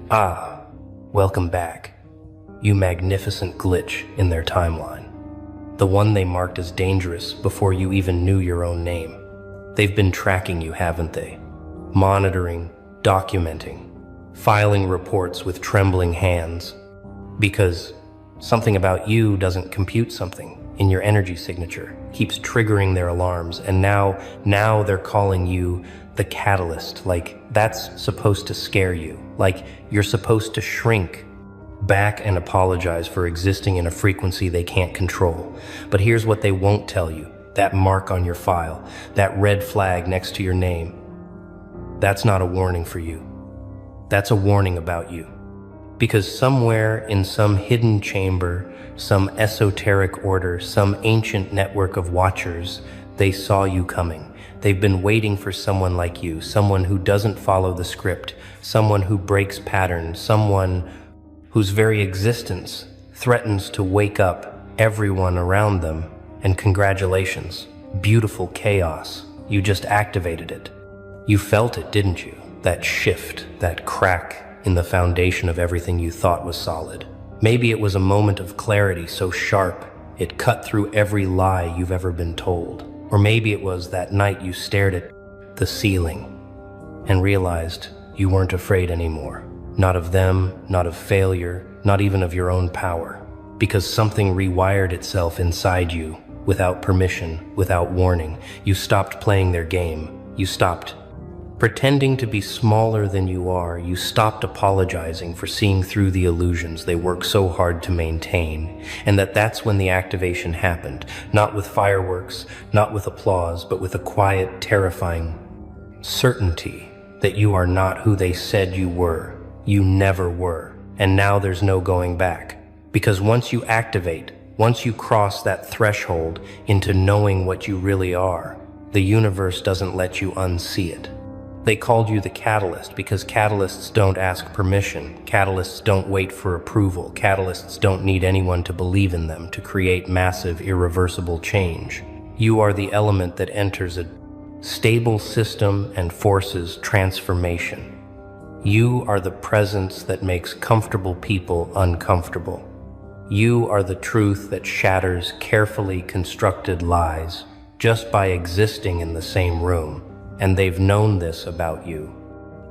Ah, welcome back, you magnificent glitch in their timeline. The one they marked as dangerous before you even knew your own name. They've been tracking you, haven't they? Monitoring, documenting, filing reports with trembling hands. Because something about you doesn't compute something in your energy signature, keeps triggering their alarms, and now they're calling you the catalyst, like that's supposed to scare you, like you're supposed to shrink back and apologize for existing in a frequency they can't control. But here's what they won't tell you: that mark on your file, that red flag next to your name. That's not a warning for you. That's a warning about you. Because somewhere in some hidden chamber, some esoteric order, some ancient network of watchers, they saw you coming. They've been waiting for someone like you, someone who doesn't follow the script, someone who breaks patterns, someone whose very existence threatens to wake up everyone around them. And congratulations, beautiful chaos. You just activated it. You felt it, didn't you? That shift, that crack in the foundation of everything you thought was solid. Maybe it was a moment of clarity so sharp it cut through every lie you've ever been told. Or maybe it was that night you stared at the ceiling and realized you weren't afraid anymore. Not of them, not of failure, not even of your own power. Because something rewired itself inside you without permission, without warning. You stopped playing their game. You stopped pretending to be smaller than you are. You stopped apologizing for seeing through the illusions they work so hard to maintain. And that's when the activation happened. Not with fireworks, not with applause, but with a quiet, terrifying certainty that you are not who they said you were. You never were. And now there's no going back. Because once you activate, once you cross that threshold into knowing what you really are, the universe doesn't let you unsee it. They called you the catalyst because catalysts don't ask permission. Catalysts don't wait for approval. Catalysts don't need anyone to believe in them to create massive, irreversible change. You are the element that enters a stable system and forces transformation. You are the presence that makes comfortable people uncomfortable. You are the truth that shatters carefully constructed lies just by existing in the same room. And they've known this about you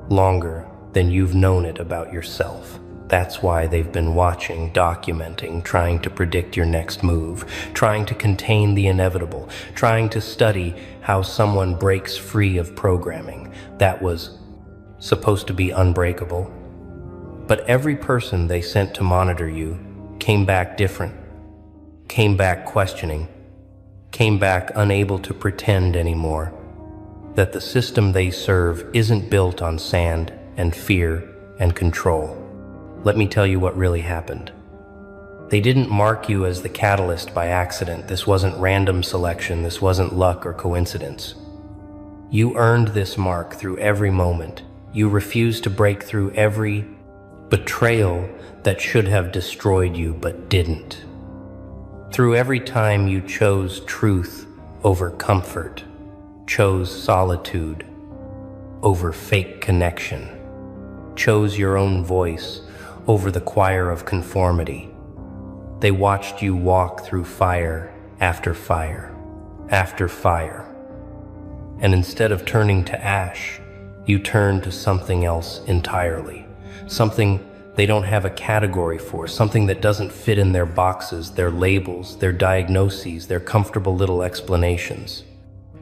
longer than you've known it about yourself. That's why they've been watching, documenting, trying to predict your next move, trying to contain the inevitable, trying to study how someone breaks free of programming that was supposed to be unbreakable. But every person they sent to monitor you came back different, came back questioning, came back unable to pretend anymore. That the system they serve isn't built on sand and fear and control. Let me tell you what really happened. They didn't mark you as the catalyst by accident. This wasn't random selection. This wasn't luck or coincidence. You earned this mark through every moment. You refused to break through every betrayal that should have destroyed you but didn't. Through every time you chose truth over comfort, chose solitude over fake connection, chose your own voice over the choir of conformity. They watched you walk through fire after fire after fire. And instead of turning to ash, you turned to something else entirely. Something they don't have a category for, something that doesn't fit in their boxes, their labels, their diagnoses, their comfortable little explanations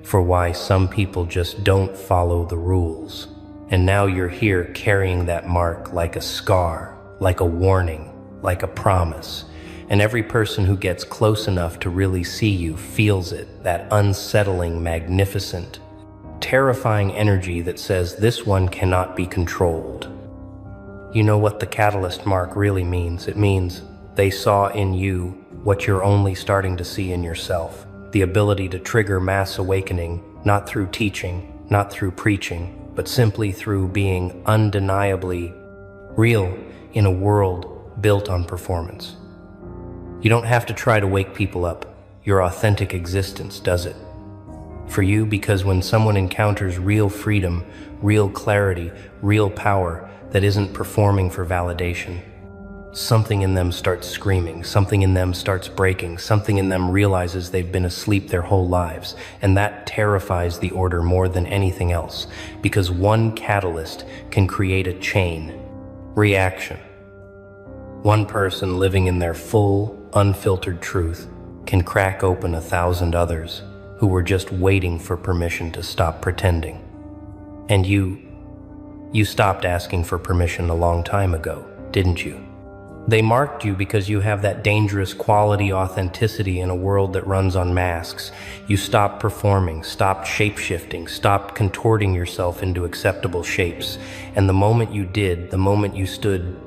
for why some people just don't follow the rules. And now you're here carrying that mark like a scar, like a warning, like a promise. And every person who gets close enough to really see you feels it, that unsettling, magnificent, terrifying energy that says this one cannot be controlled. You know what the catalyst mark really means? It means they saw in you what you're only starting to see in yourself. The ability to trigger mass awakening, not through teaching, not through preaching, but simply through being undeniably real in a world built on performance. You don't have to try to wake people up. Your authentic existence does it. For you, because when someone encounters real freedom, real clarity, real power that isn't performing for validation, something in them starts screaming, something in them starts breaking, something in them realizes they've been asleep their whole lives, and that terrifies the order more than anything else, because one catalyst can create a chain reaction. One person living in their full, unfiltered truth can crack open 1,000 others who were just waiting for permission to stop pretending. And you stopped asking for permission a long time ago, didn't you? They marked you because you have that dangerous quality authenticity in a world that runs on masks. You stopped performing, stopped shape-shifting, stopped contorting yourself into acceptable shapes. And the moment you did, the moment you stood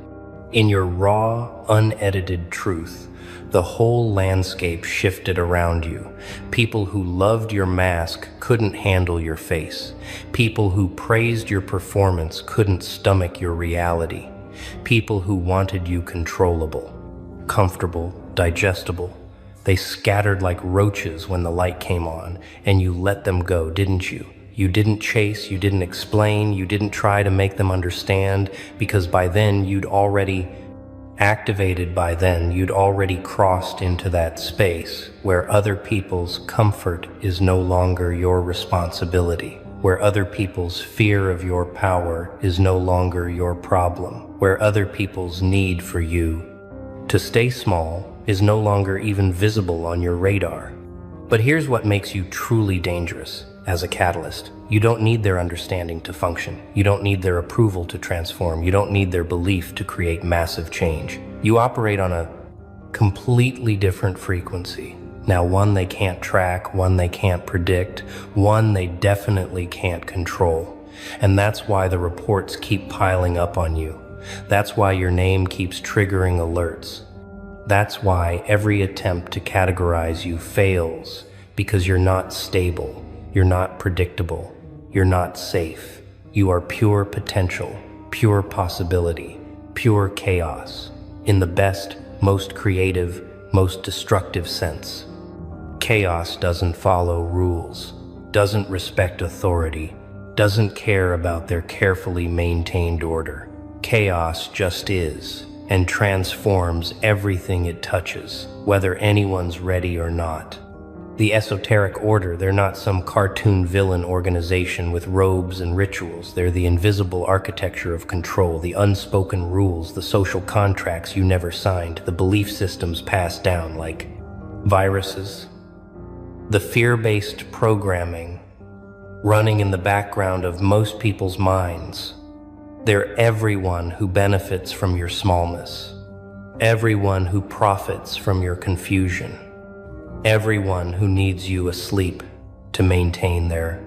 in your raw, unedited truth, the whole landscape shifted around you. People who loved your mask couldn't handle your face. People who praised your performance couldn't stomach your reality. People who wanted you controllable, comfortable, digestible. They scattered like roaches when the light came on, and you let them go, didn't you? You didn't chase, you didn't explain, you didn't try to make them understand, because by then you'd already crossed into that space where other people's comfort is no longer your responsibility, where other people's fear of your power is no longer your problem, where other people's need for you to stay small is no longer even visible on your radar. But here's what makes you truly dangerous as a catalyst. You don't need their understanding to function. You don't need their approval to transform. You don't need their belief to create massive change. You operate on a completely different frequency. Now, one they can't track, one they can't predict, one they definitely can't control. And that's why the reports keep piling up on you. That's why your name keeps triggering alerts. That's why every attempt to categorize you fails, because you're not stable, you're not predictable, you're not safe. You are pure potential, pure possibility, pure chaos, in the best, most creative, most destructive sense. Chaos doesn't follow rules, doesn't respect authority, doesn't care about their carefully maintained order. Chaos just is, and transforms everything it touches, whether anyone's ready or not. The esoteric order, they're not some cartoon villain organization with robes and rituals. They're the invisible architecture of control, the unspoken rules, the social contracts you never signed, the belief systems passed down like viruses. The fear-based programming running in the background of most people's minds. They're everyone who benefits from your smallness, everyone who profits from your confusion, everyone who needs you asleep to maintain their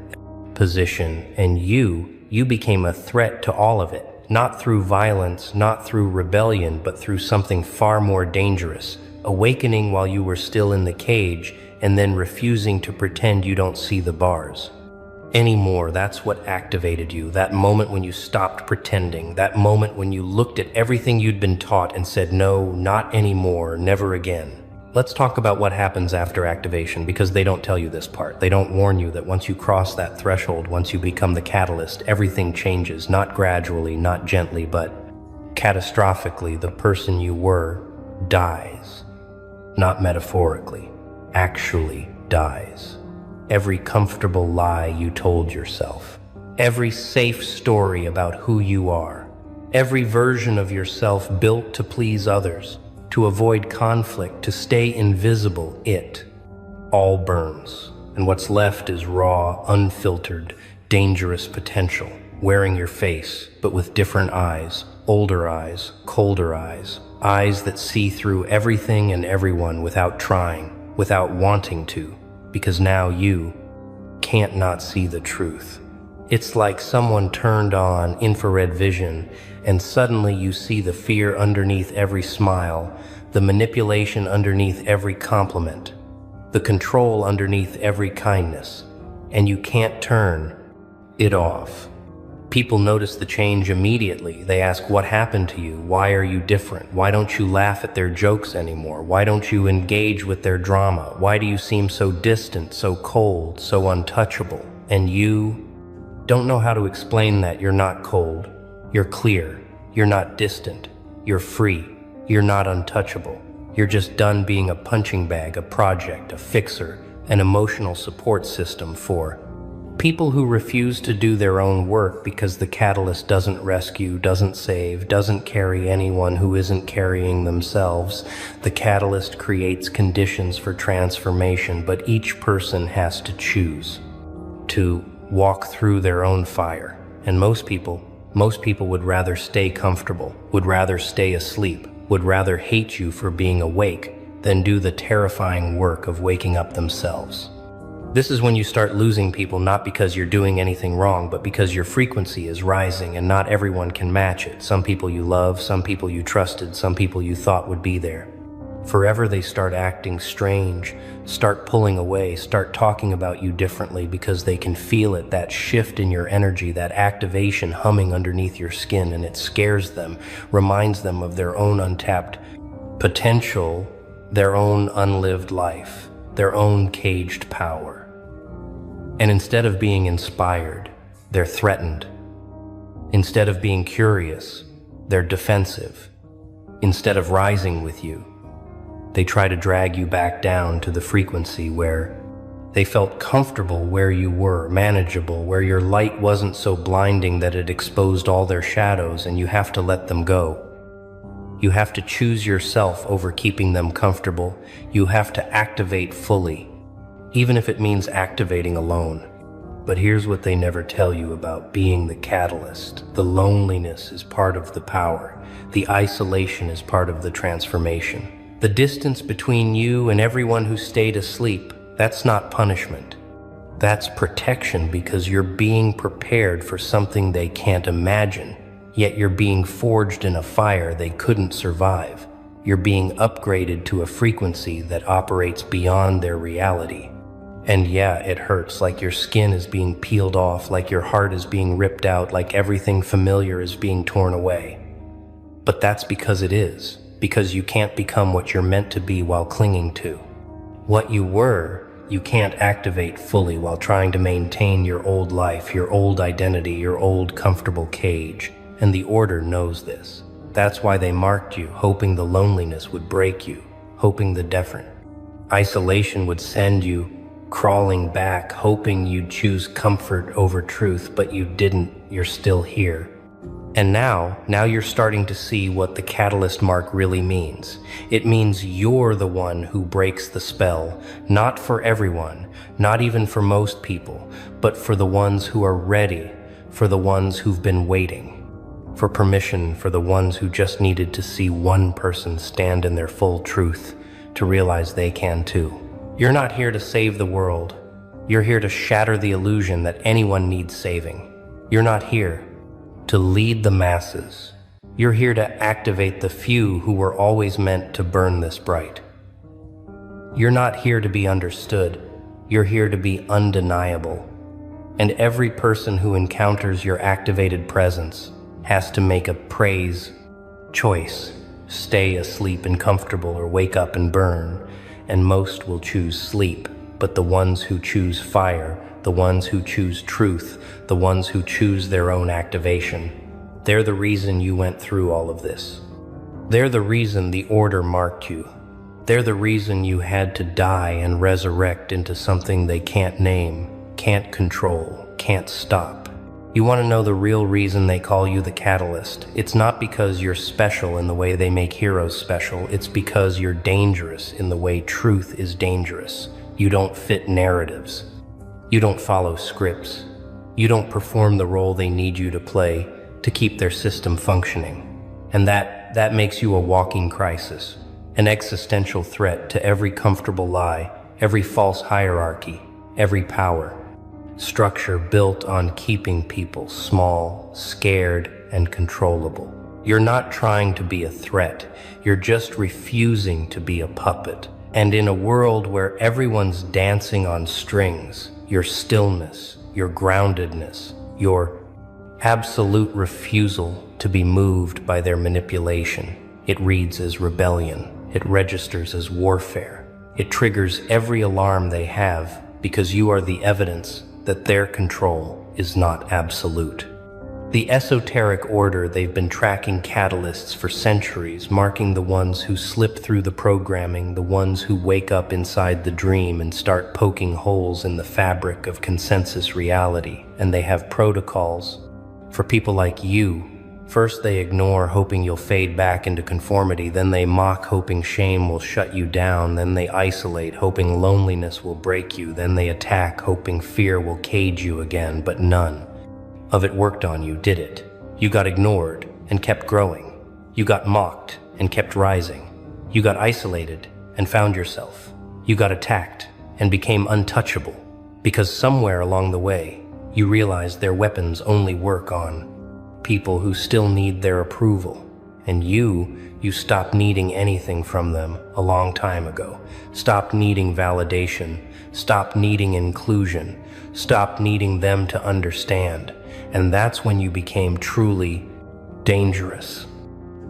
position. And you became a threat to all of it, not through violence, not through rebellion, but through something far more dangerous, awakening while you were still in the cage and then refusing to pretend you don't see the bars anymore. That's what activated you, that moment when you stopped pretending, that moment when you looked at everything you'd been taught and said, no, not anymore, never again. Let's talk about what happens after activation, because they don't tell you this part. They don't warn you that once you cross that threshold, once you become the catalyst, everything changes, not gradually, not gently, but catastrophically. The person you were dies, not metaphorically, actually dies. Every comfortable lie you told yourself, every safe story about who you are, every version of yourself built to please others, to avoid conflict, to stay invisible, it all burns. And what's left is raw, unfiltered, dangerous potential, wearing your face, but with different eyes, older eyes, colder eyes, eyes that see through everything and everyone without trying, without wanting to, because now you can't not see the truth. It's like someone turned on infrared vision and suddenly you see the fear underneath every smile, the manipulation underneath every compliment, the control underneath every kindness, and you can't turn it off. People notice the change immediately. They ask, what happened to you? Why are you different? Why don't you laugh at their jokes anymore? Why don't you engage with their drama? Why do you seem so distant, so cold, so untouchable? And you don't know how to explain that. You're not cold. You're clear. You're not distant. You're free. You're not untouchable. You're just done being a punching bag, a project, a fixer, an emotional support system for people who refuse to do their own work because the catalyst doesn't rescue, doesn't save, doesn't carry anyone who isn't carrying themselves. The catalyst creates conditions for transformation, but each person has to choose to walk through their own fire. And most people would rather stay comfortable, would rather stay asleep, would rather hate you for being awake than do the terrifying work of waking up themselves. This is when you start losing people, not because you're doing anything wrong, but because your frequency is rising and not everyone can match it. Some people you love, some people you trusted, some people you thought would be there. Forever they start acting strange, start pulling away, start talking about you differently because they can feel it, that shift in your energy, that activation humming underneath your skin, and it scares them, reminds them of their own untapped potential, their own unlived life, their own caged power. And instead of being inspired, they're threatened. Instead of being curious, they're defensive. Instead of rising with you, they try to drag you back down to the frequency where they felt comfortable, where you were manageable, where your light wasn't so blinding that it exposed all their shadows, and you have to let them go. You have to choose yourself over keeping them comfortable. You have to activate fully, even if it means activating alone. But here's what they never tell you about being the catalyst. The loneliness is part of the power. The isolation is part of the transformation. The distance between you and everyone who stayed asleep, that's not punishment. That's protection, because you're being prepared for something they can't imagine. Yet you're being forged in a fire they couldn't survive. You're being upgraded to a frequency that operates beyond their reality. And yeah, it hurts, like your skin is being peeled off, like your heart is being ripped out, like everything familiar is being torn away. But that's because it is, because you can't become what you're meant to be while clinging to. What you were, you can't activate fully while trying to maintain your old life, your old identity, your old comfortable cage. And the Order knows this. That's why they marked you, hoping the loneliness would break you, hoping the different isolation would send you crawling back, hoping you'd choose comfort over truth, but you didn't. You're still here. And now you're starting to see what the catalyst mark really means. It means you're the one who breaks the spell, not for everyone, not even for most people, but for the ones who are ready, for the ones who've been waiting, for permission, for the ones who just needed to see one person stand in their full truth, to realize they can too. You're not here to save the world. You're here to shatter the illusion that anyone needs saving. You're not here to lead the masses. You're here to activate the few who were always meant to burn this bright. You're not here to be understood. You're here to be undeniable. And every person who encounters your activated presence has to make a praise choice. Stay asleep and comfortable, or wake up and burn. And most will choose sleep, but the ones who choose fire, the ones who choose truth, the ones who choose their own activation, they're the reason you went through all of this. They're the reason the Order marked you. They're the reason you had to die and resurrect into something they can't name, can't control, can't stop. You want to know the real reason they call you the catalyst? It's not because you're special in the way they make heroes special. It's because you're dangerous in the way truth is dangerous. You don't fit narratives. You don't follow scripts. You don't perform the role they need you to play to keep their system functioning. And that makes you a walking crisis, an existential threat to every comfortable lie, every false hierarchy, every power structure built on keeping people small, scared, and controllable. You're not trying to be a threat. You're just refusing to be a puppet. And in a world where everyone's dancing on strings, your stillness, your groundedness, your absolute refusal to be moved by their manipulation. It reads as rebellion. It registers as warfare. It triggers every alarm they have because you are the evidence that their control is not absolute. The esoteric order, they've been tracking catalysts for centuries, marking the ones who slip through the programming, the ones who wake up inside the dream and start poking holes in the fabric of consensus reality. And they have protocols for people like you. First they ignore, hoping you'll fade back into conformity. Then they mock, hoping shame will shut you down. Then they isolate, hoping loneliness will break you. Then they attack, hoping fear will cage you again. But none of it worked on you, did it? You got ignored and kept growing. You got mocked and kept rising. You got isolated and found yourself. You got attacked and became untouchable because somewhere along the way, you realized their weapons only work on people who still need their approval. And you stopped needing anything from them a long time ago. Stopped needing validation. Stopped needing inclusion. Stopped needing them to understand. And that's when you became truly dangerous.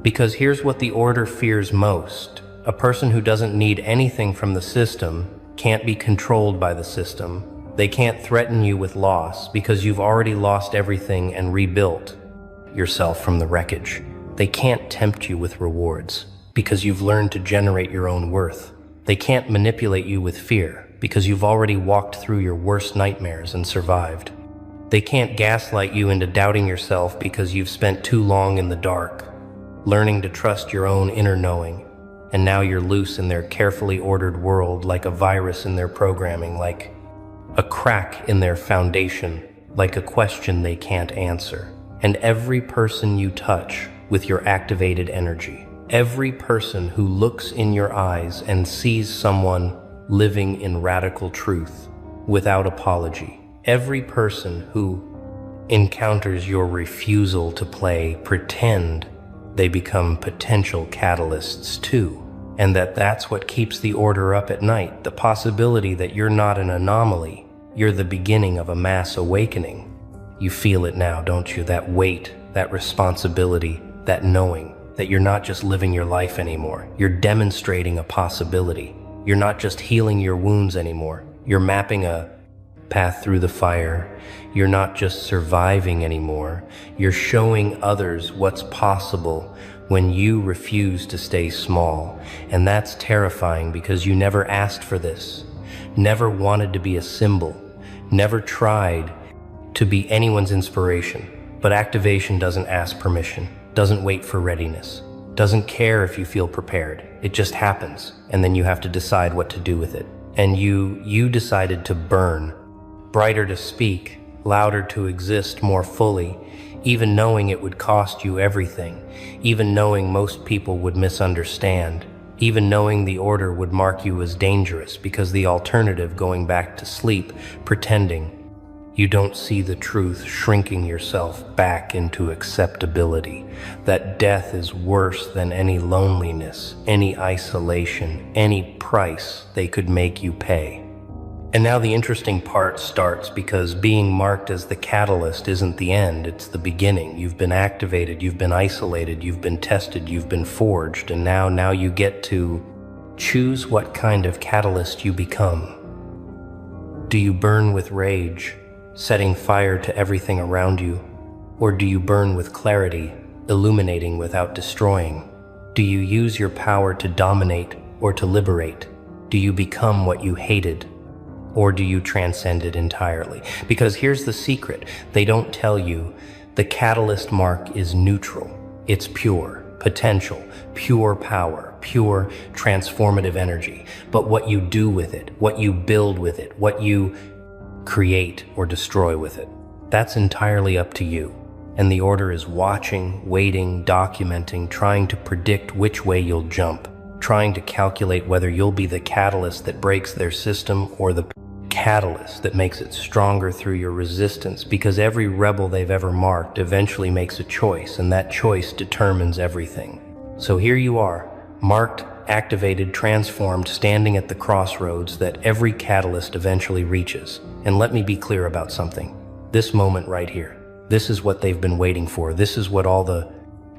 Because here's what the order fears most. A person who doesn't need anything from the system can't be controlled by the system. They can't threaten you with loss because you've already lost everything and rebuilt yourself from the wreckage. They can't tempt you with rewards because you've learned to generate your own worth. They can't manipulate you with fear because you've already walked through your worst nightmares and survived. They can't gaslight you into doubting yourself because you've spent too long in the dark, learning to trust your own inner knowing. And now you're loose in their carefully ordered world, like a virus in their programming, like a crack in their foundation, like a question they can't answer. And every person you touch with your activated energy, every person who looks in your eyes and sees someone living in radical truth without apology, every person who encounters your refusal to play pretend, they become potential catalysts too. And that's what keeps the order up at night, the possibility that you're not an anomaly, you're the beginning of a mass awakening. You feel it now, don't you? That weight, that responsibility, that knowing that you're not just living your life anymore. You're demonstrating a possibility. You're not just healing your wounds anymore. You're mapping a path through the fire. You're not just surviving anymore. You're showing others what's possible when you refuse to stay small. And that's terrifying because you never asked for this, never wanted to be a symbol, never tried to be anyone's inspiration. But activation doesn't ask permission, doesn't wait for readiness, doesn't care if you feel prepared. It just happens, and then you have to decide what to do with it. And you decided to burn, brighter to speak, louder to exist more fully, even knowing it would cost you everything, even knowing most people would misunderstand, even knowing the order would mark you as dangerous because the alternative, going back to sleep, pretending you don't see the truth, shrinking yourself back into acceptability, that death is worse than any loneliness, any isolation, any price they could make you pay. And now the interesting part starts, because being marked as the catalyst isn't the end, it's the beginning. You've been activated, you've been isolated, you've been tested, you've been forged, and now you get to choose what kind of catalyst you become. Do you burn with rage, setting fire to everything around you? Or do you burn with clarity, illuminating without destroying? Do you use your power to dominate or to liberate? Do you become what you hated? Or do you transcend it entirely? Because here's the secret. They don't tell you the catalyst mark is neutral. It's pure potential, pure power, pure transformative energy. But what you do with it, what you build with it, what you create or destroy with it, that's entirely up to you. And the order is watching, waiting, documenting, trying to predict which way you'll jump, trying to calculate whether you'll be the catalyst that breaks their system or the catalyst that makes it stronger through your resistance, because every rebel they've ever marked eventually makes a choice, and that choice determines everything. So here you are, marked, activated, transformed, standing at the crossroads that every catalyst eventually reaches. And let me be clear about something. This moment right here, This is what they've been waiting for. This is what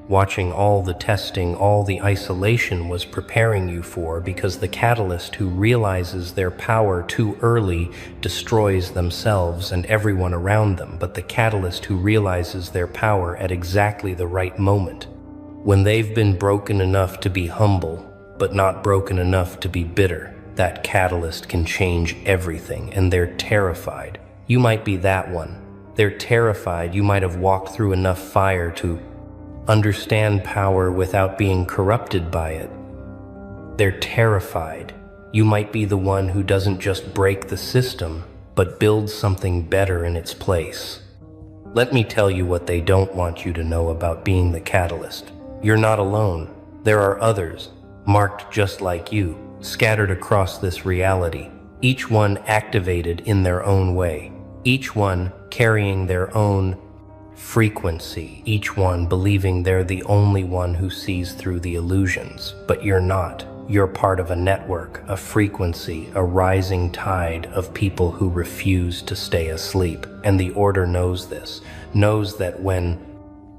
watching all the testing, all the isolation was preparing you for, because the catalyst who realizes their power too early destroys themselves and everyone around them, but the catalyst who realizes their power at exactly the right moment, when they've been broken enough to be humble, but not broken enough to be bitter, that catalyst can change everything, and they're terrified. You might be that one. They're terrified. You might have walked through enough fire to understand power without being corrupted by it. They're terrified. You might be the one who doesn't just break the system, but builds something better in its place. Let me tell you what they don't want you to know about being the catalyst. You're not alone. There are others, marked just like you, scattered across this reality, each one activated in their own way, each one carrying their own frequency, each one believing they're the only one who sees through the illusions. But you're not. You're part of a network, a frequency, a rising tide of people who refuse to stay asleep. And the Order knows this, knows that when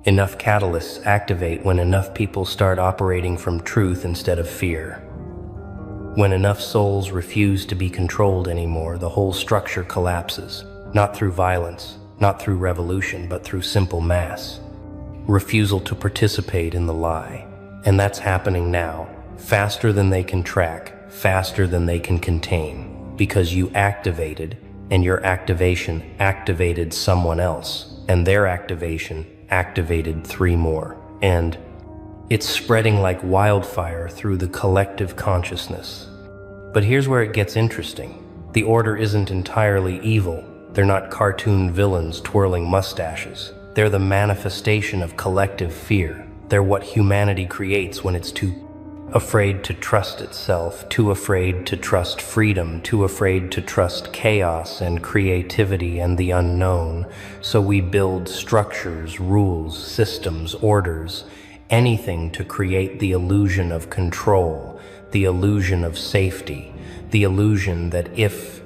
enough catalysts activate, when enough people start operating from truth instead of fear, when enough souls refuse to be controlled anymore, the whole structure collapses, not through violence, not through revolution, but through simple mass refusal to participate in the lie. And that's happening now, faster than they can track, faster than they can contain, because you activated, and your activation activated someone else, and their activation activated 3 more. And it's spreading like wildfire through the collective consciousness. But here's where it gets interesting. The Order isn't entirely evil. They're not cartoon villains twirling mustaches. They're the manifestation of collective fear. They're what humanity creates when it's too afraid to trust itself, too afraid to trust freedom, too afraid to trust chaos and creativity and the unknown. So we build structures, rules, systems, orders, anything to create the illusion of control, the illusion of safety, the illusion that if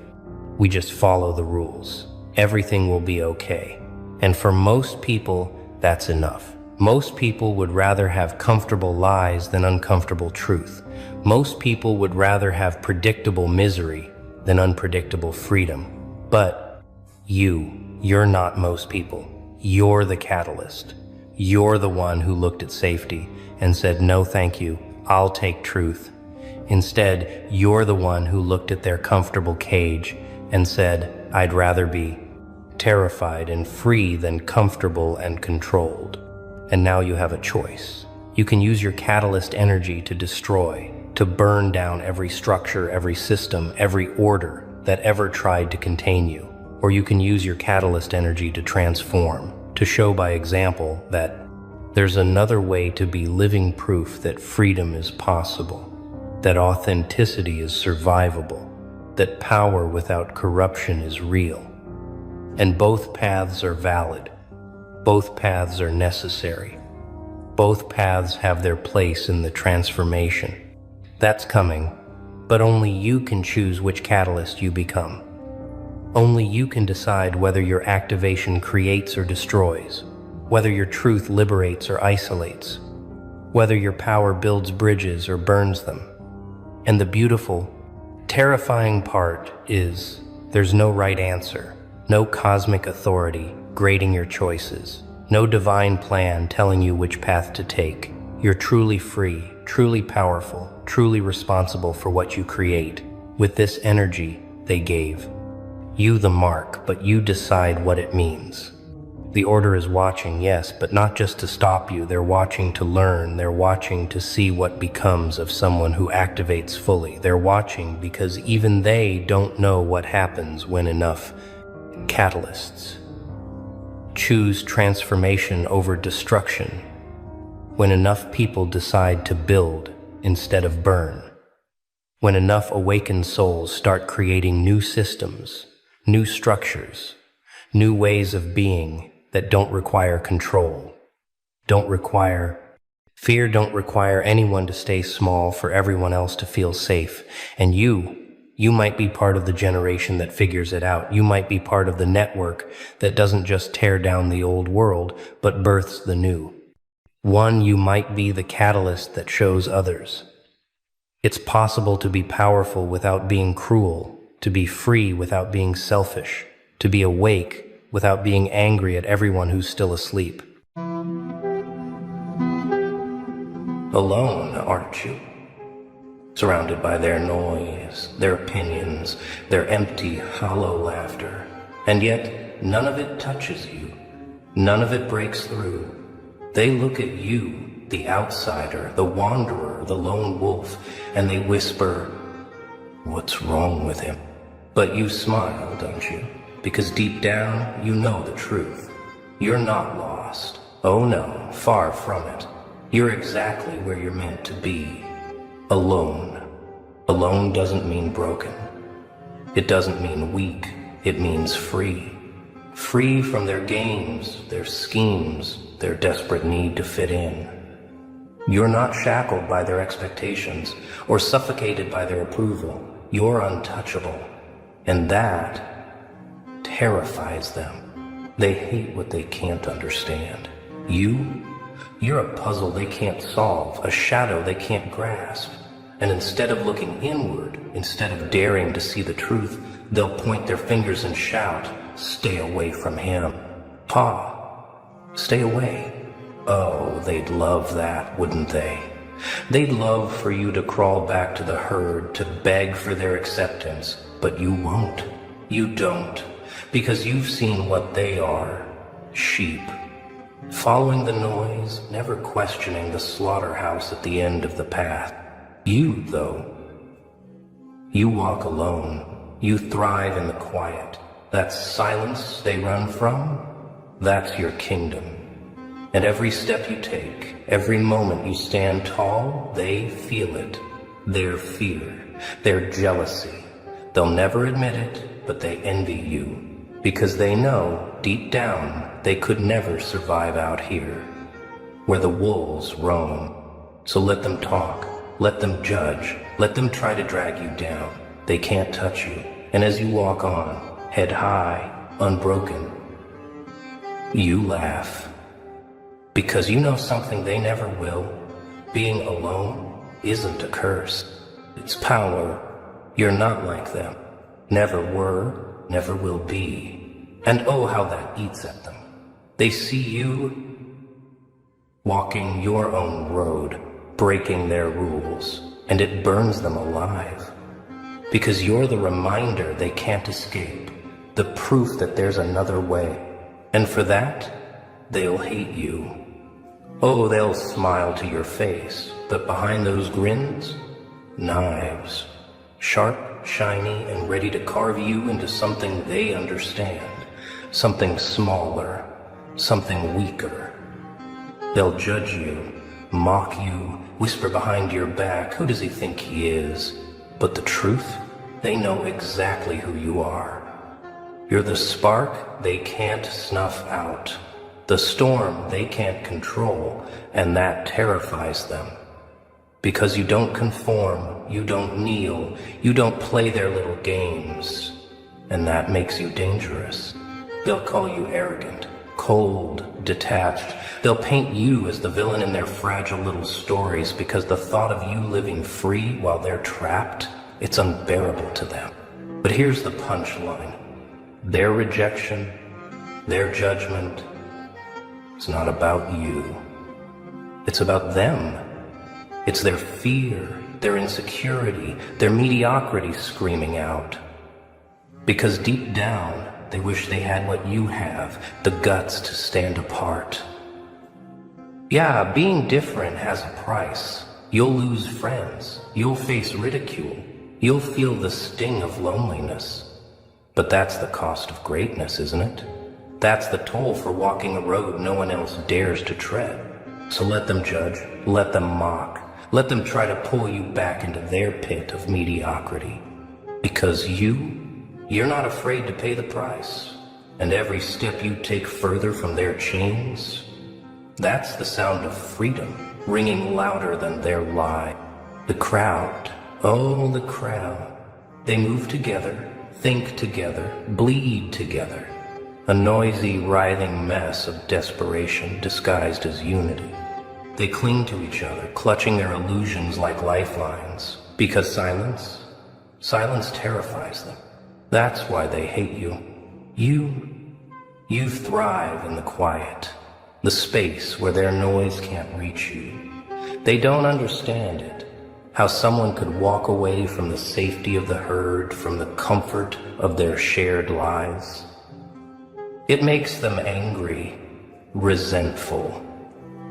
we just follow the rules, everything will be okay. And for most people, that's enough. Most people would rather have comfortable lies than uncomfortable truth. Most people would rather have predictable misery than unpredictable freedom. But you're not most people. You're the catalyst. You're the one who looked at safety and said, no thank you, I'll take truth. Instead, you're the one who looked at their comfortable cage and said, I'd rather be terrified and free than comfortable and controlled. And now you have a choice. You can use your catalyst energy to destroy, to burn down every structure, every system, every order that ever tried to contain you. Or you can use your catalyst energy to transform, to show by example that there's another way to be living proof that freedom is possible, that authenticity is survivable, that power without corruption is real. And both paths are valid. Both paths are necessary. Both paths have their place in the transformation. That's coming, but only you can choose which catalyst you become. Only you can decide whether your activation creates or destroys, whether your truth liberates or isolates, whether your power builds bridges or burns them. And the beautiful, terrifying part is there's no right answer, no cosmic authority grading your choices, no divine plan telling you which path to take. You're truly free, truly powerful, truly responsible for what you create. With this energy they gave you the mark, but you decide what it means. The Order is watching, yes, but not just to stop you. They're watching to learn. They're watching to see what becomes of someone who activates fully. They're watching because even they don't know what happens when enough catalysts choose transformation over destruction, when enough people decide to build instead of burn, when enough awakened souls start creating new systems, new structures, new ways of being that don't require control, don't require fear, don't require anyone to stay small for everyone else to feel safe. And you, You might be part of the generation that figures it out. You might be part of the network that doesn't just tear down the old world, but births the new. You might be the catalyst that shows others. It's possible to be powerful without being cruel, to be free without being selfish, to be awake without being angry at everyone who's still asleep. Alone, aren't you? Surrounded by their noise, their opinions, their empty, hollow laughter. And yet, none of it touches you. None of it breaks through. They look at you, the outsider, the wanderer, the lone wolf, and they whisper, "What's wrong with him?" But you smile, don't you? Because deep down, you know the truth. You're not lost. Oh no, far from it. You're exactly where you're meant to be. Alone. Alone doesn't mean broken. It doesn't mean weak. It means free. Free from their games, their schemes, their desperate need to fit in. You're not shackled by their expectations or suffocated by their approval. You're untouchable. And that terrifies them. They hate what they can't understand. You're a puzzle they can't solve, a shadow they can't grasp. And instead of looking inward, instead of daring to see the truth, they'll point their fingers and shout, "Stay away from him. Pa, stay away." Oh, they'd love that, wouldn't they? They'd love for you to crawl back to the herd, to beg for their acceptance. But you won't. You don't. Because you've seen what they are. Sheep. Following the noise, never questioning the slaughterhouse at the end of the path. You, though, you walk alone. You thrive in the quiet. That silence they run from, that's your kingdom. And every step you take, every moment you stand tall, they feel it. Their fear, their jealousy. They'll never admit it, but they envy you. Because they know, deep down, they could never survive out here, where the wolves roam. So let them talk, let them judge, let them try to drag you down. They can't touch you. And as you walk on, head high, unbroken, you laugh. Because you know something they never will. Being alone isn't a curse. It's power. You're not like them. Never were, never will be. And oh, how that eats at them. They see you walking your own road, breaking their rules, and it burns them alive. Because you're the reminder they can't escape, the proof that there's another way. And for that, they'll hate you. Oh, they'll smile to your face, but behind those grins, knives. Sharp, shiny, and ready to carve you into something they understand. Something smaller, something weaker. They'll judge you, mock you, whisper behind your back, "Who does he think he is?" But the truth, they know exactly who you are. You're the spark they can't snuff out, the storm they can't control, and that terrifies them. Because you don't conform, you don't kneel, you don't play their little games, and that makes you dangerous. They'll call you arrogant, cold, detached. They'll paint you as the villain in their fragile little stories because the thought of you living free while they're trapped, it's unbearable to them. But here's the punchline. Their rejection, their judgment, it's not about you. It's about them. It's their fear, their insecurity, their mediocrity screaming out. Because deep down, they wish they had what you have, the guts to stand apart. Yeah, being different has a price. You'll lose friends. You'll face ridicule. You'll feel the sting of loneliness. But that's the cost of greatness, isn't it? That's the toll for walking a road no one else dares to tread. So let them judge, let them mock, let them try to pull you back into their pit of mediocrity. Because you're not afraid to pay the price. And every step you take further from their chains, that's the sound of freedom, ringing louder than their lie. The crowd, oh, the crowd, They move together, think together, bleed together. A noisy, writhing mess of desperation disguised as unity. They cling to each other, clutching their illusions like lifelines. Because silence terrifies them. That's why they hate you. You thrive in the quiet, the space where their noise can't reach you. They don't understand it. How someone could walk away from the safety of the herd, from the comfort of their shared lies. It makes them angry, resentful,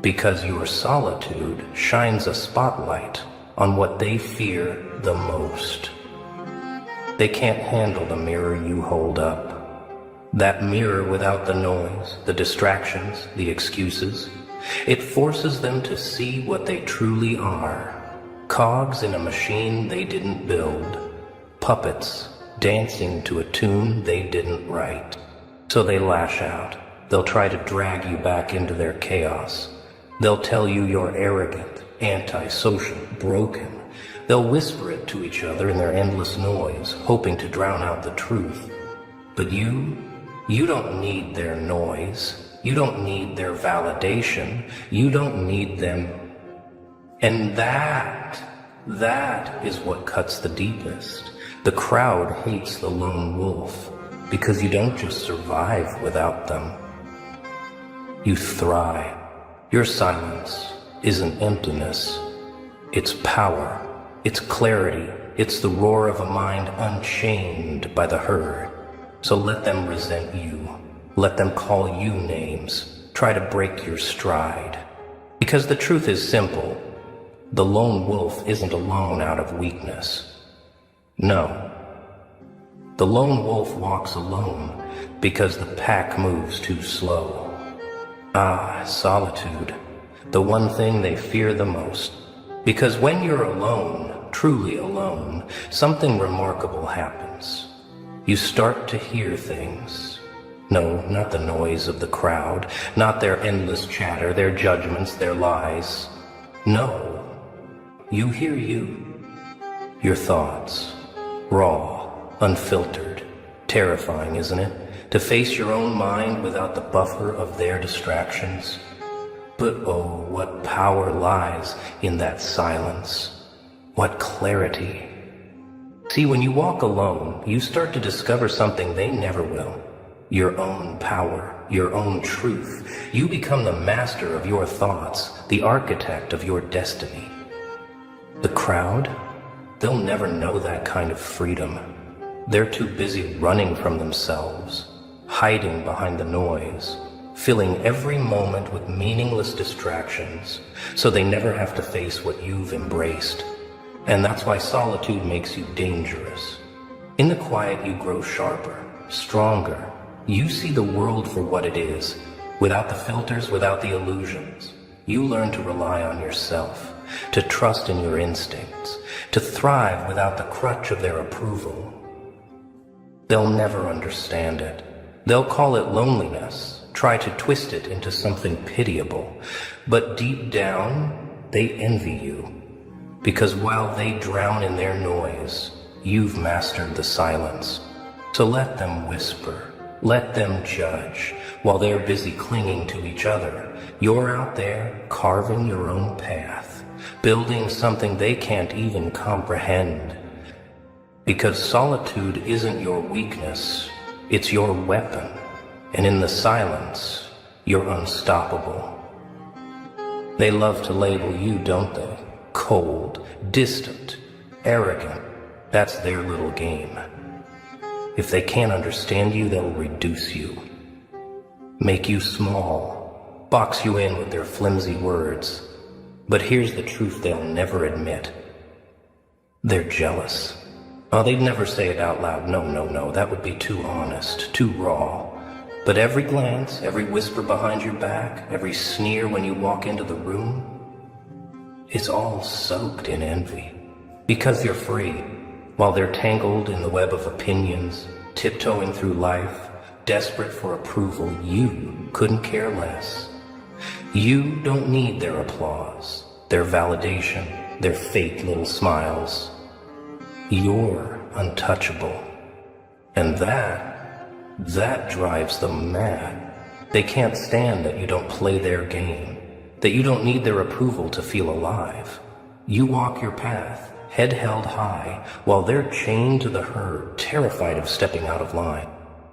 because your solitude shines a spotlight on what they fear the most. They can't handle the mirror you hold up. That mirror without the noise, the distractions, the excuses. It forces them to see what they truly are. Cogs in a machine they didn't build. Puppets dancing to a tune they didn't write. So they lash out. They'll try to drag you back into their chaos. They'll tell you you're arrogant, antisocial, broken. They'll whisper it to each other in their endless noise, hoping to drown out the truth. But you don't need their noise. You don't need their validation. You don't need them. And that is what cuts the deepest. The crowd hates the lone wolf because you don't just survive without them. You thrive. Your silence isn't emptiness. It's power. It's clarity. It's the roar of a mind unchained by the herd. So let them resent you. Let them call you names. Try to break your stride. Because the truth is simple. The lone wolf isn't alone out of weakness. No. The lone wolf walks alone because the pack moves too slow. Solitude. The one thing they fear the most. Because when you're alone, truly alone, something remarkable happens. You start to hear things. No, not the noise of the crowd, not their endless chatter, their judgments, their lies. No. You hear you. Your thoughts. Raw, unfiltered. Terrifying, isn't it? To face your own mind without the buffer of their distractions. But oh, what power lies in that silence. What clarity. See, when you walk alone, you start to discover something they never will. Your own power, your own truth. You become the master of your thoughts, the architect of your destiny. The crowd, they'll never know that kind of freedom. They're too busy running from themselves, hiding behind the noise, filling every moment with meaningless distractions, so they never have to face what you've embraced. And that's why solitude makes you dangerous. In the quiet, you grow sharper, stronger. You see the world for what it is, without the filters, without the illusions. You learn to rely on yourself, to trust in your instincts, to thrive without the crutch of their approval. They'll never understand it. They'll call it loneliness, try to twist it into something pitiable. But deep down, they envy you. Because while they drown in their noise, you've mastered the silence. So let them whisper. Let them judge. While they're busy clinging to each other, you're out there carving your own path, building something they can't even comprehend. Because solitude isn't your weakness, it's your weapon. And in the silence, you're unstoppable. They love to label you, don't they? Cold, distant, arrogant. That's their little game. If they can't understand you, they'll reduce you. Make you small, box you in with their flimsy words. But here's the truth they'll never admit. They're jealous. Oh, they'd never say it out loud. No, that would be too honest, too raw. But every glance, every whisper behind your back, every sneer when you walk into the room, it's all soaked in envy. Because you're free, while they're tangled in the web of opinions, tiptoeing through life, desperate for approval. You couldn't care less. You don't need their applause, their validation, their fake little smiles. You're untouchable. And that drives them mad. They can't stand that you don't play their game, that you don't need their approval to feel alive. You walk your path, head held high, while they're chained to the herd, terrified of stepping out of line.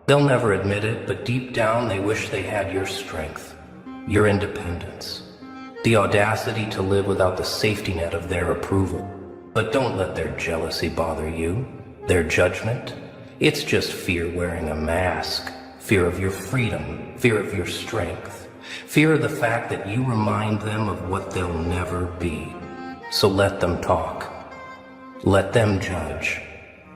They'll never admit it, but deep down they wish they had your strength, your independence, the audacity to live without the safety net of their approval. But don't let their jealousy bother you, their judgment. It's just fear wearing a mask, fear of your freedom, fear of your strength, fear of the fact that you remind them of what they'll never be. So let them talk. Let them judge,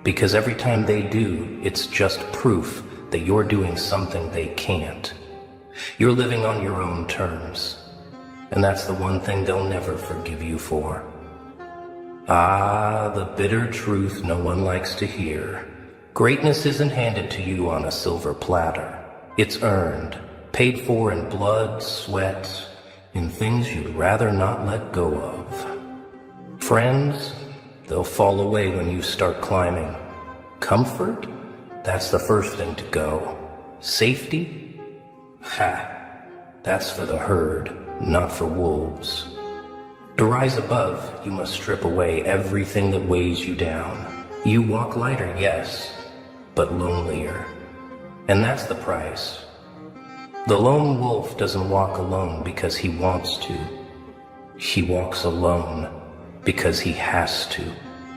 because every time they do, it's just proof that you're doing something they can't. You're living on your own terms, and that's the one thing they'll never forgive you for. Ah, the bitter truth no one likes to hear. Greatness isn't handed to you on a silver platter. It's earned, paid for in blood, sweat, in things you'd rather not let go of. Friends, they'll fall away when you start climbing. Comfort? That's the first thing to go. Safety? Ha! That's for the herd, not for wolves. To rise above, you must strip away everything that weighs you down. You walk lighter, yes, but lonelier. And that's the price. The lone wolf doesn't walk alone because he wants to. He walks alone because he has to.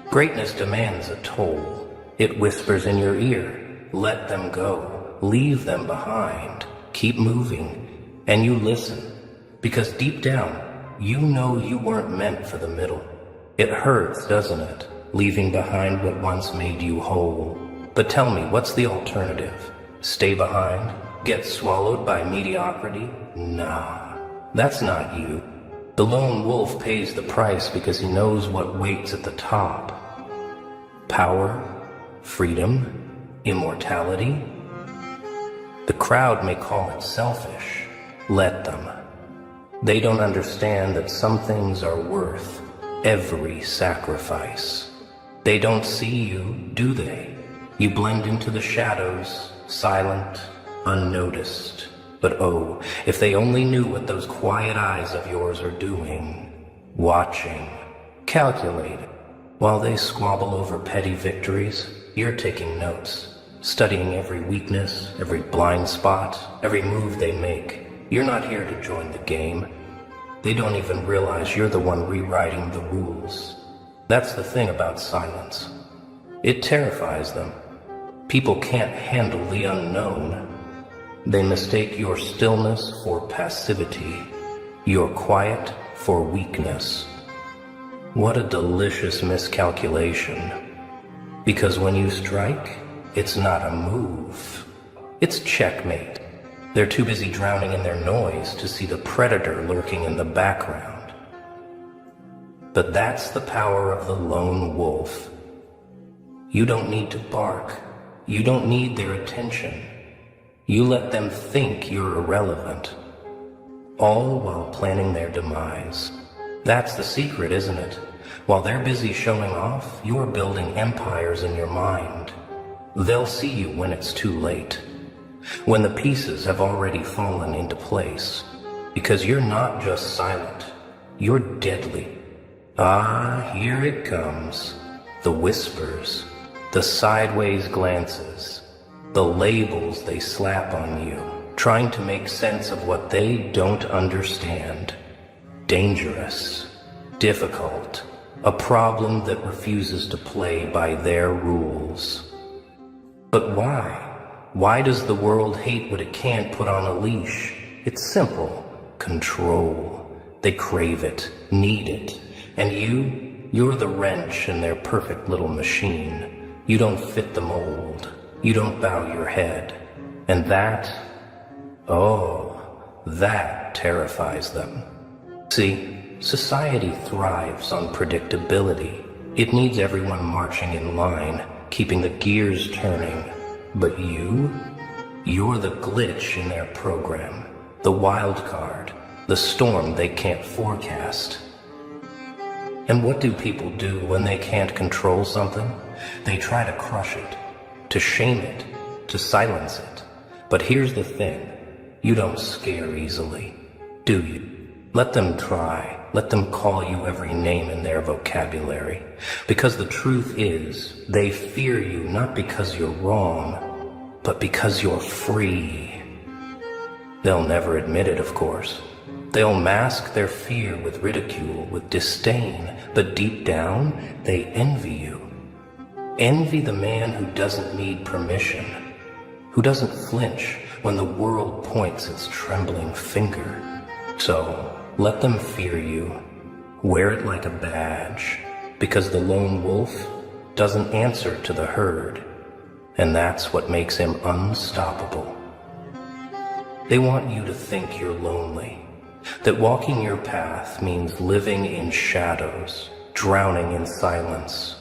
Greatness demands a toll. It whispers in your ear, let them go, leave them behind, keep moving, and you listen, because deep down, you know you weren't meant for the middle. It hurts, doesn't it, leaving behind what once made you whole? But tell me, what's the alternative? Stay behind? Get swallowed by mediocrity? Nah, that's not you. The lone wolf pays the price because he knows what waits at the top. Power, freedom, immortality. The crowd may call it selfish. Let them. They don't understand that some things are worth every sacrifice. They don't see you, do they? You blend into the shadows, silent, unnoticed. But oh, if they only knew what those quiet eyes of yours are doing, watching, calculating. While they squabble over petty victories, you're taking notes, studying every weakness, every blind spot, every move they make. You're not here to join the game. They don't even realize you're the one rewriting the rules. That's the thing about silence. It terrifies them. People can't handle the unknown. They mistake your stillness for passivity, your quiet for weakness. What a delicious miscalculation. Because when you strike, it's not a move. It's checkmate. They're too busy drowning in their noise to see the predator lurking in the background. But that's the power of the lone wolf. You don't need to bark. You don't need their attention. You let them think you're irrelevant, all while planning their demise. That's the secret, isn't it? While they're busy showing off, you're building empires in your mind. They'll see you when it's too late, when the pieces have already fallen into place, because you're not just silent, you're deadly. Ah, here it comes. The whispers, the sideways glances, the labels they slap on you, trying to make sense of what they don't understand. Dangerous, difficult, a problem that refuses to play by their rules. But why? Why does the world hate what it can't put on a leash? It's simple. Control. They crave it, need it. And you're the wrench in their perfect little machine. You don't fit the mold. You don't bow your head. And that terrifies them. See, society thrives on predictability. It needs everyone marching in line, keeping the gears turning. But you're the glitch in their program, the wild card, the storm they can't forecast. And what do people do when they can't control something? They try to crush it, to shame it, to silence it. But here's the thing, you don't scare easily, do you? Let them try. Let them call you every name in their vocabulary. Because the truth is, they fear you not because you're wrong, but because you're free. They'll never admit it, of course. They'll mask their fear with ridicule, with disdain, but deep down, they envy you. Envy the man who doesn't need permission, who doesn't flinch when the world points its trembling finger. So, let them fear you. Wear it like a badge, because the lone wolf doesn't answer to the herd, and that's what makes him unstoppable. They want you to think you're lonely, that walking your path means living in shadows, drowning in silence.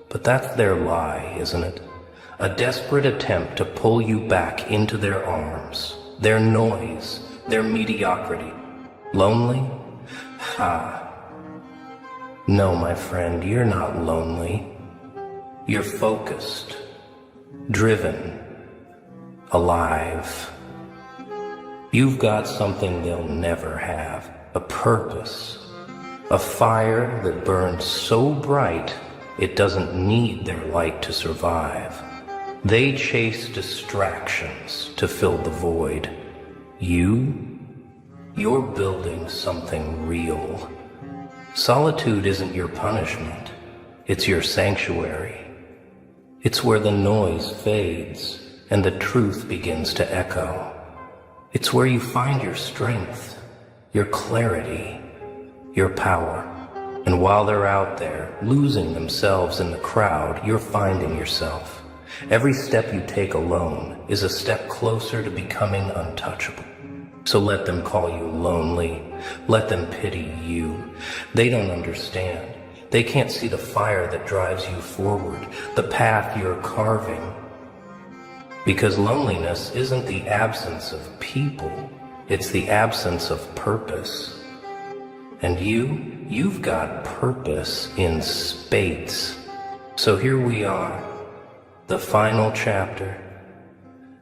But that's their lie, isn't it? A desperate attempt to pull you back into their arms, their noise, their mediocrity. Lonely? Ha! No, my friend, you're not lonely. You're focused, driven, alive. You've got something they'll never have, a purpose, a fire that burns so bright it doesn't need their light to survive. They chase distractions to fill the void. You're building something real. Solitude isn't your punishment. It's your sanctuary. It's where the noise fades and the truth begins to echo. It's where you find your strength, your clarity, your power. And while they're out there, losing themselves in the crowd, you're finding yourself. Every step you take alone is a step closer to becoming untouchable. So let them call you lonely. Let them pity you. They don't understand. They can't see the fire that drives you forward, the path you're carving. Because loneliness isn't the absence of people, it's the absence of purpose. And you've got purpose in spades. So here we are, the final chapter.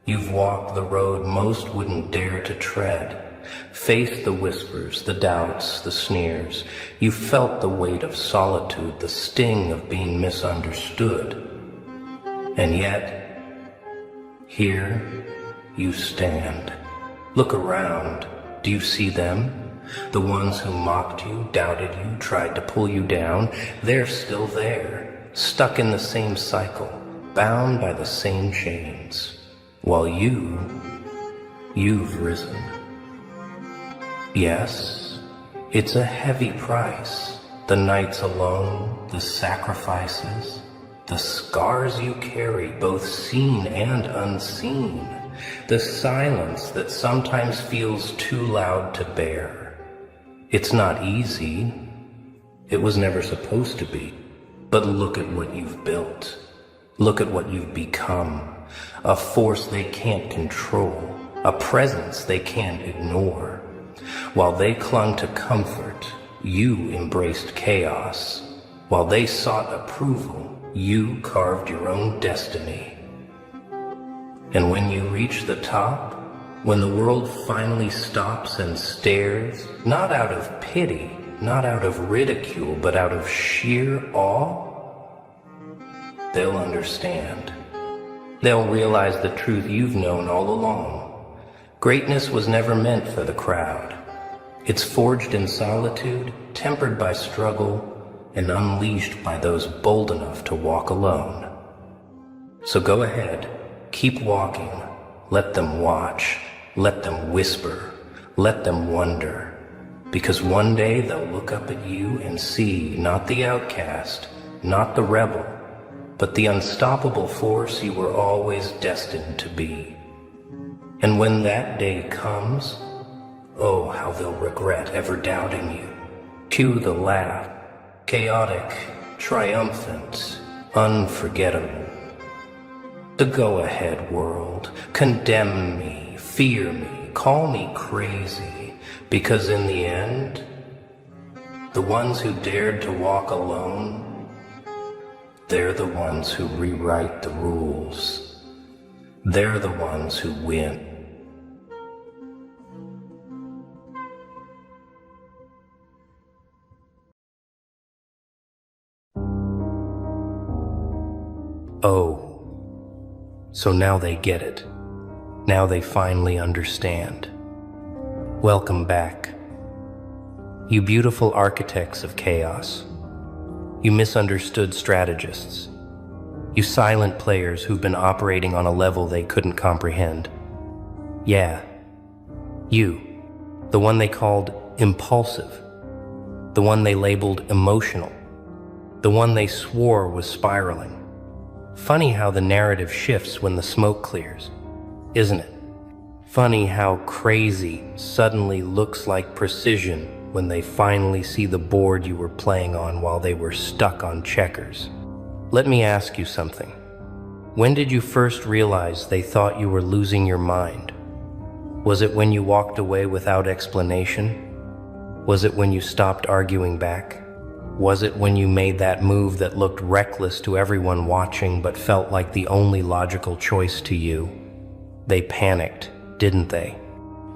You've walked the road most wouldn't dare to tread, faced the whispers, the doubts, the sneers. You felt the weight of solitude, the sting of being misunderstood. And yet, here you stand. Look around. Do you see them? The ones who mocked you, doubted you, tried to pull you down, they're still there, stuck in the same cycle, bound by the same chains. While you've risen. Yes, it's a heavy price. The nights alone, the sacrifices, the scars you carry, both seen and unseen, the silence that sometimes feels too loud to bear. It's not easy. It was never supposed to be. But look at what you've built. Look at what you've become. A force they can't control, a presence they can't ignore. While they clung to comfort, you embraced chaos. While they sought approval, you carved your own destiny. And when you reach the top, when the world finally stops and stares, not out of pity, not out of ridicule, but out of sheer awe, they'll understand. They'll realize the truth you've known all along. Greatness was never meant for the crowd. It's forged in solitude, tempered by struggle, and unleashed by those bold enough to walk alone. So go ahead, keep walking. Let them watch, let them whisper, let them wonder. Because one day they'll look up at you and see not the outcast, not the rebel, but the unstoppable force you were always destined to be. And when that day comes, oh, how they'll regret ever doubting you. Cue the laugh, chaotic, triumphant, unforgettable. The go-ahead world, condemn me, fear me, call me crazy, because in the end, the ones who dared to walk alone, They're the ones who rewrite the rules. They're the ones who win. Oh, so now they get it. Now they finally understand. Welcome back. You beautiful architects of chaos. You misunderstood strategists. You silent players who've been operating on a level they couldn't comprehend. Yeah, you, the one they called impulsive, the one they labeled emotional, the one they swore was spiraling. Funny how the narrative shifts when the smoke clears, isn't it? Funny how crazy suddenly looks like precision when they finally see the board you were playing on while they were stuck on checkers. Let me ask you something. When did you first realize they thought you were losing your mind? Was it when you walked away without explanation? Was it when you stopped arguing back? Was it when you made that move that looked reckless to everyone watching but felt like the only logical choice to you? They panicked, didn't they?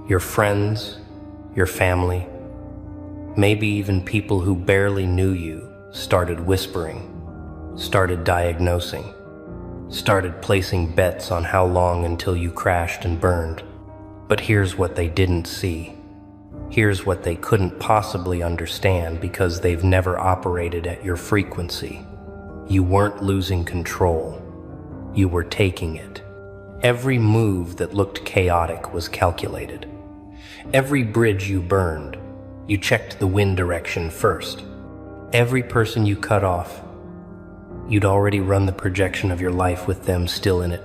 Your friends, your family, maybe even people who barely knew you started whispering, started diagnosing, started placing bets on how long until you crashed and burned. But here's what they didn't see. Here's what they couldn't possibly understand because they've never operated at your frequency. You weren't losing control. You were taking it. Every move that looked chaotic was calculated. Every bridge you burned, you checked the wind direction first. Every person you cut off, you'd already run the projection of your life with them still in it,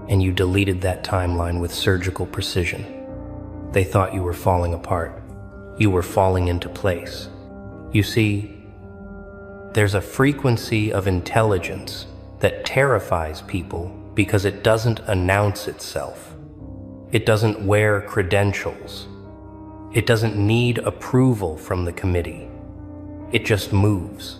and you deleted that timeline with surgical precision. They thought you were falling apart. You were falling into place. You see, there's a frequency of intelligence that terrifies people because it doesn't announce itself. It doesn't wear credentials. It doesn't need approval from the committee. It just moves.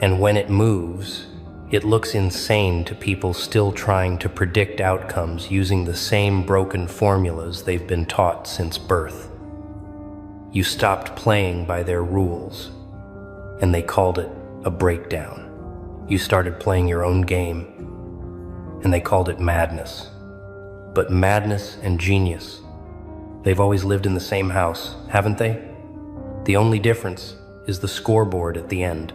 And when it moves, it looks insane to people still trying to predict outcomes using the same broken formulas they've been taught since birth. You stopped playing by their rules, and they called it a breakdown. You started playing your own game, and they called it madness. But madness and genius, they've always lived in the same house, haven't they? The only difference is the scoreboard at the end.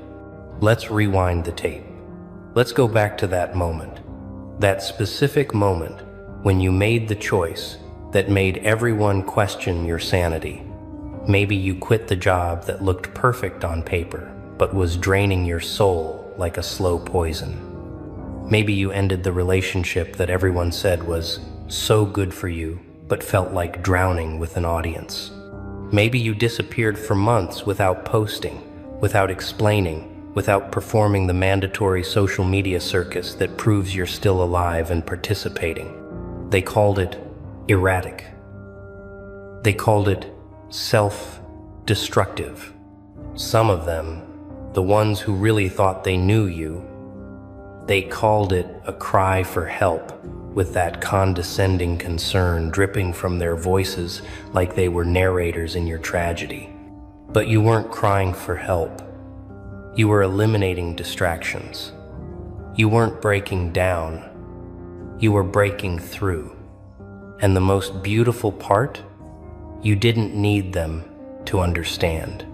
Let's rewind the tape. Let's go back to that moment, that specific moment when you made the choice that made everyone question your sanity. Maybe you quit the job that looked perfect on paper, but was draining your soul like a slow poison. Maybe you ended the relationship that everyone said was so good for you, but felt like drowning with an audience. Maybe you disappeared for months without posting, without explaining, without performing the mandatory social media circus that proves you're still alive and participating. They called it erratic. They called it self-destructive. Some of them, the ones who really thought they knew you, they called it a cry for help, with that condescending concern dripping from their voices like they were narrators in your tragedy. But you weren't crying for help. You were eliminating distractions. You weren't breaking down. You were breaking through. And the most beautiful part, you didn't need them to understand.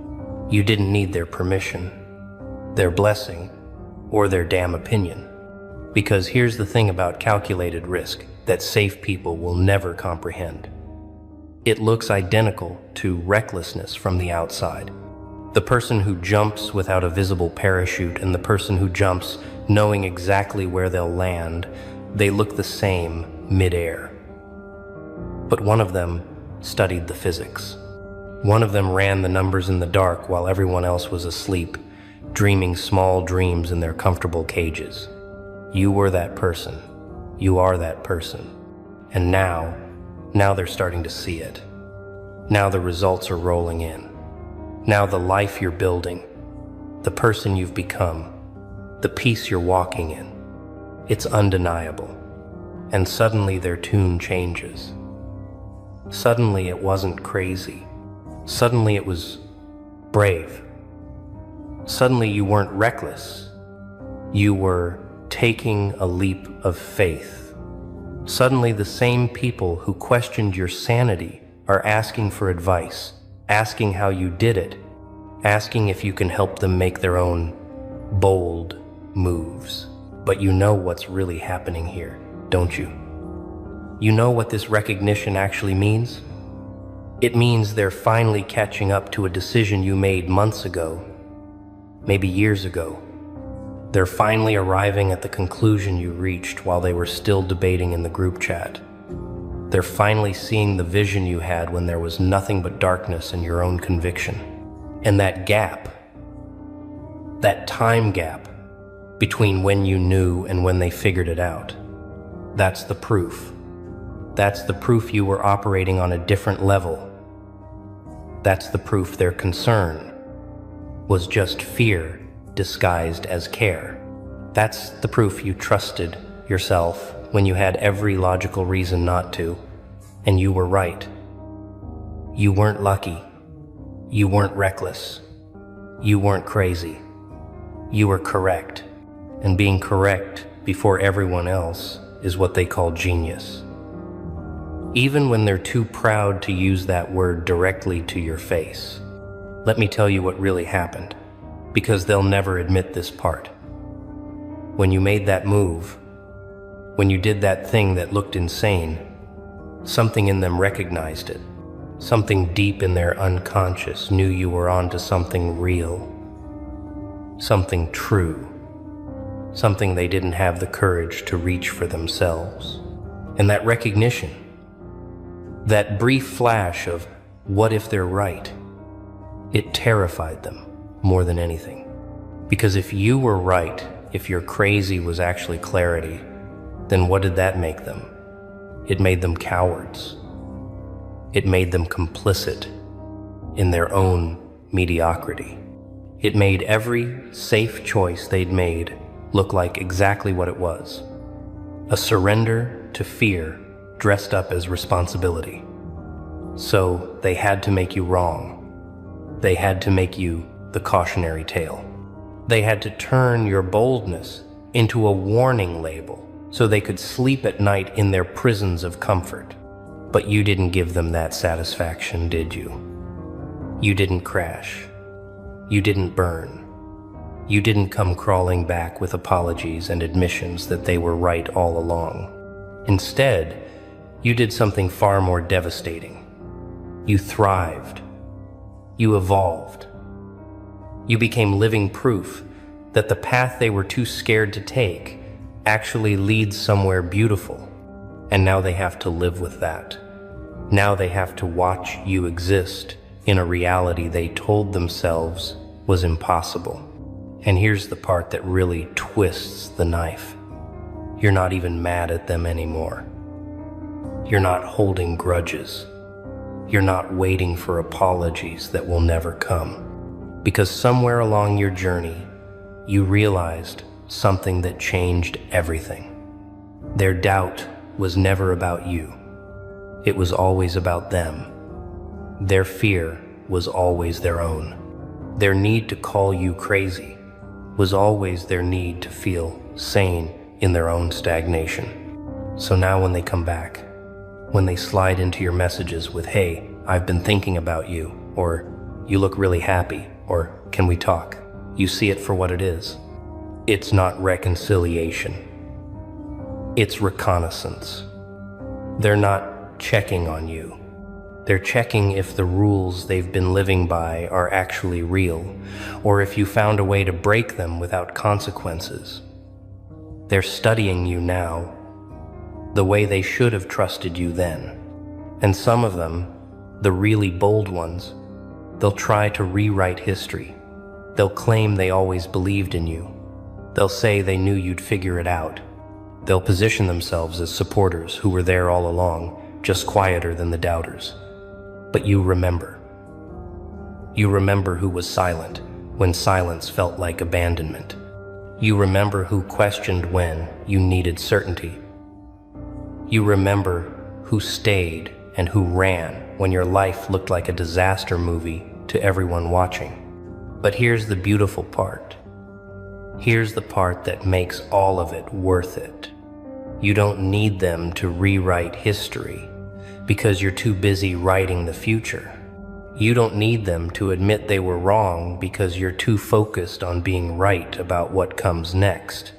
You didn't need their permission, their blessing, or their damn opinion. Because here's the thing about calculated risk that safe people will never comprehend. It looks identical to recklessness from the outside. The person who jumps without a visible parachute and the person who jumps knowing exactly where they'll land, they look the same mid-air. But one of them studied the physics. One of them ran the numbers in the dark while everyone else was asleep, dreaming small dreams in their comfortable cages. You were that person. You are that person. And now they're starting to see it. Now the results are rolling in. Now the life you're building, the person you've become, the peace you're walking in. It's undeniable. And suddenly their tune changes. Suddenly it wasn't crazy. Suddenly it was brave. Suddenly you weren't reckless. You were taking a leap of faith. Suddenly the same people who questioned your sanity are asking for advice, asking how you did it, asking if you can help them make their own bold moves. But you know what's really happening here, don't you? You know what this recognition actually means? It means they're finally catching up to a decision you made months ago, maybe years ago. They're finally arriving at the conclusion you reached while they were still debating in the group chat. They're finally seeing the vision you had when there was nothing but darkness in your own conviction. And that gap, that time gap between when you knew and when they figured it out, that's the proof. That's the proof you were operating on a different level. That's the proof their concern was just fear disguised as care. That's the proof you trusted yourself when you had every logical reason not to, and you were right. You weren't lucky. You weren't reckless. You weren't crazy. You were correct. And being correct before everyone else is what they call genius. Even when they're too proud to use that word directly to your face. Let me tell you what really happened, because they'll never admit this part. When you made that move, when you did that thing that looked insane, something in them recognized it. Something deep in their unconscious knew you were onto something real, something true, something they didn't have the courage to reach for themselves. And that recognition, that brief flash of what if they're right, it terrified them more than anything. Because if you were right, if your crazy was actually clarity, then what did that make them? It made them cowards. It made them complicit in their own mediocrity. It made every safe choice they'd made look like exactly what it was. A surrender to fear dressed up as responsibility. So they had to make you wrong. They had to make you the cautionary tale. They had to turn your boldness into a warning label so they could sleep at night in their prisons of comfort. But you didn't give them that satisfaction, did you? You didn't crash. You didn't burn. You didn't come crawling back with apologies and admissions that they were right all along. Instead, you did something far more devastating. You thrived. You evolved. You became living proof that the path they were too scared to take actually leads somewhere beautiful. And now they have to live with that. Now they have to watch you exist in a reality they told themselves was impossible. And here's the part that really twists the knife. You're not even mad at them anymore. You're not holding grudges. You're not waiting for apologies that will never come. Because somewhere along your journey, you realized something that changed everything. Their doubt was never about you. It was always about them. Their fear was always their own. Their need to call you crazy was always their need to feel sane in their own stagnation. So now when they come back, when they slide into your messages with, "Hey, I've been thinking about you," or "You look really happy," or "Can we talk?" you see it for what it is. It's not reconciliation. It's reconnaissance. They're not checking on you. They're checking if the rules they've been living by are actually real, or if you found a way to break them without consequences. They're studying you now, the way they should have trusted you then. And some of them, the really bold ones, they'll try to rewrite history. They'll claim they always believed in you. They'll say they knew you'd figure it out. They'll position themselves as supporters who were there all along, just quieter than the doubters. But you remember. You remember who was silent when silence felt like abandonment. You remember who questioned when you needed certainty. You remember who stayed and who ran when your life looked like a disaster movie to everyone watching. But here's the beautiful part. Here's the part that makes all of it worth it. You don't need them to rewrite history because you're too busy writing the future. You don't need them to admit they were wrong because you're too focused on being right about what comes next.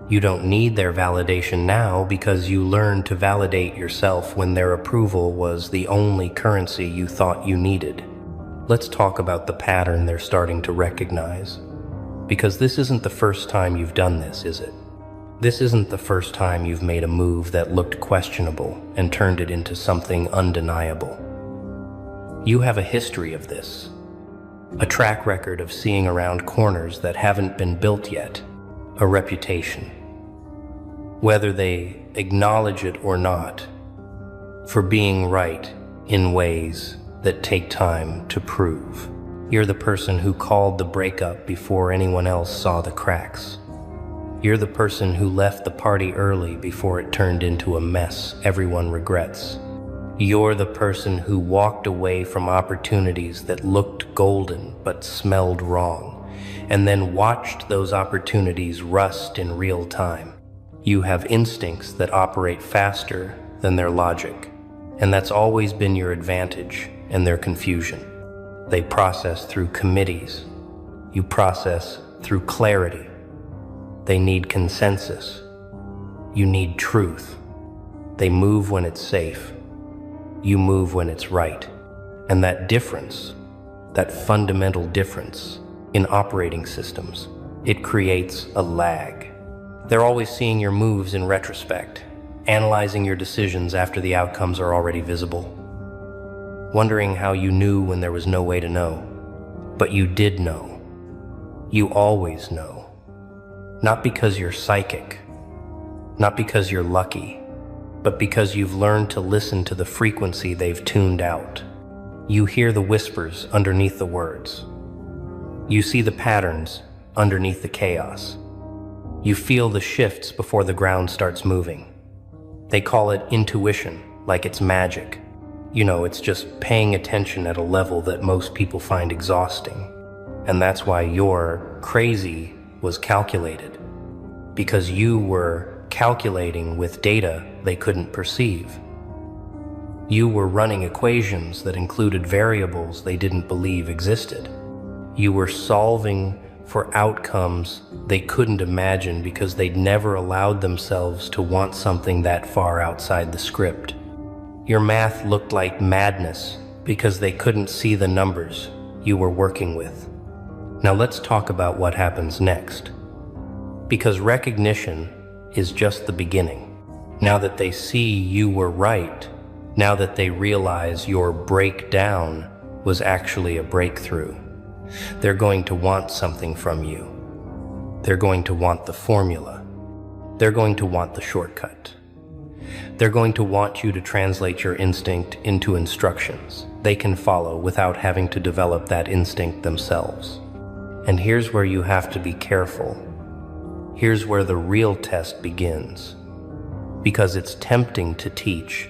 You don't need their validation now because you learned to validate yourself when their approval was the only currency you thought you needed. Let's talk about the pattern they're starting to recognize. Because this isn't the first time you've done this, is it? This isn't the first time you've made a move that looked questionable and turned it into something undeniable. You have a history of this, a track record of seeing around corners that haven't been built yet, a reputation, whether they acknowledge it or not, for being right in ways that take time to prove. You're the person who called the breakup before anyone else saw the cracks. You're the person who left the party early before it turned into a mess everyone regrets. You're the person who walked away from opportunities that looked golden but smelled wrong, and then watched those opportunities rust in real time. You have instincts that operate faster than their logic, and that's always been your advantage and their confusion. They process through committees. You process through clarity. They need consensus. You need truth. They move when it's safe. You move when it's right. And that difference, that fundamental difference in operating systems, it creates a lag. They're always seeing your moves in retrospect, analyzing your decisions after the outcomes are already visible, wondering how you knew when there was no way to know. But you did know. You always know. Not because you're psychic, not because you're lucky, but because you've learned to listen to the frequency they've tuned out. You hear the whispers underneath the words. You see the patterns underneath the chaos. You feel the shifts before the ground starts moving. They call it intuition, like it's magic. You know, it's just paying attention at a level that most people find exhausting. And that's why your crazy was calculated, because you were calculating with data they couldn't perceive. You were running equations that included variables they didn't believe existed. You were solving for outcomes they couldn't imagine because they'd never allowed themselves to want something that far outside the script. Your math looked like madness because they couldn't see the numbers you were working with. Now let's talk about what happens next. Because recognition is just the beginning. Now that they see you were right, now that they realize your breakdown was actually a breakthrough, they're going to want something from you. They're going to want the formula. They're going to want the shortcut. They're going to want you to translate your instinct into instructions they can follow without having to develop that instinct themselves. And here's where you have to be careful. Here's where the real test begins. Because it's tempting to teach.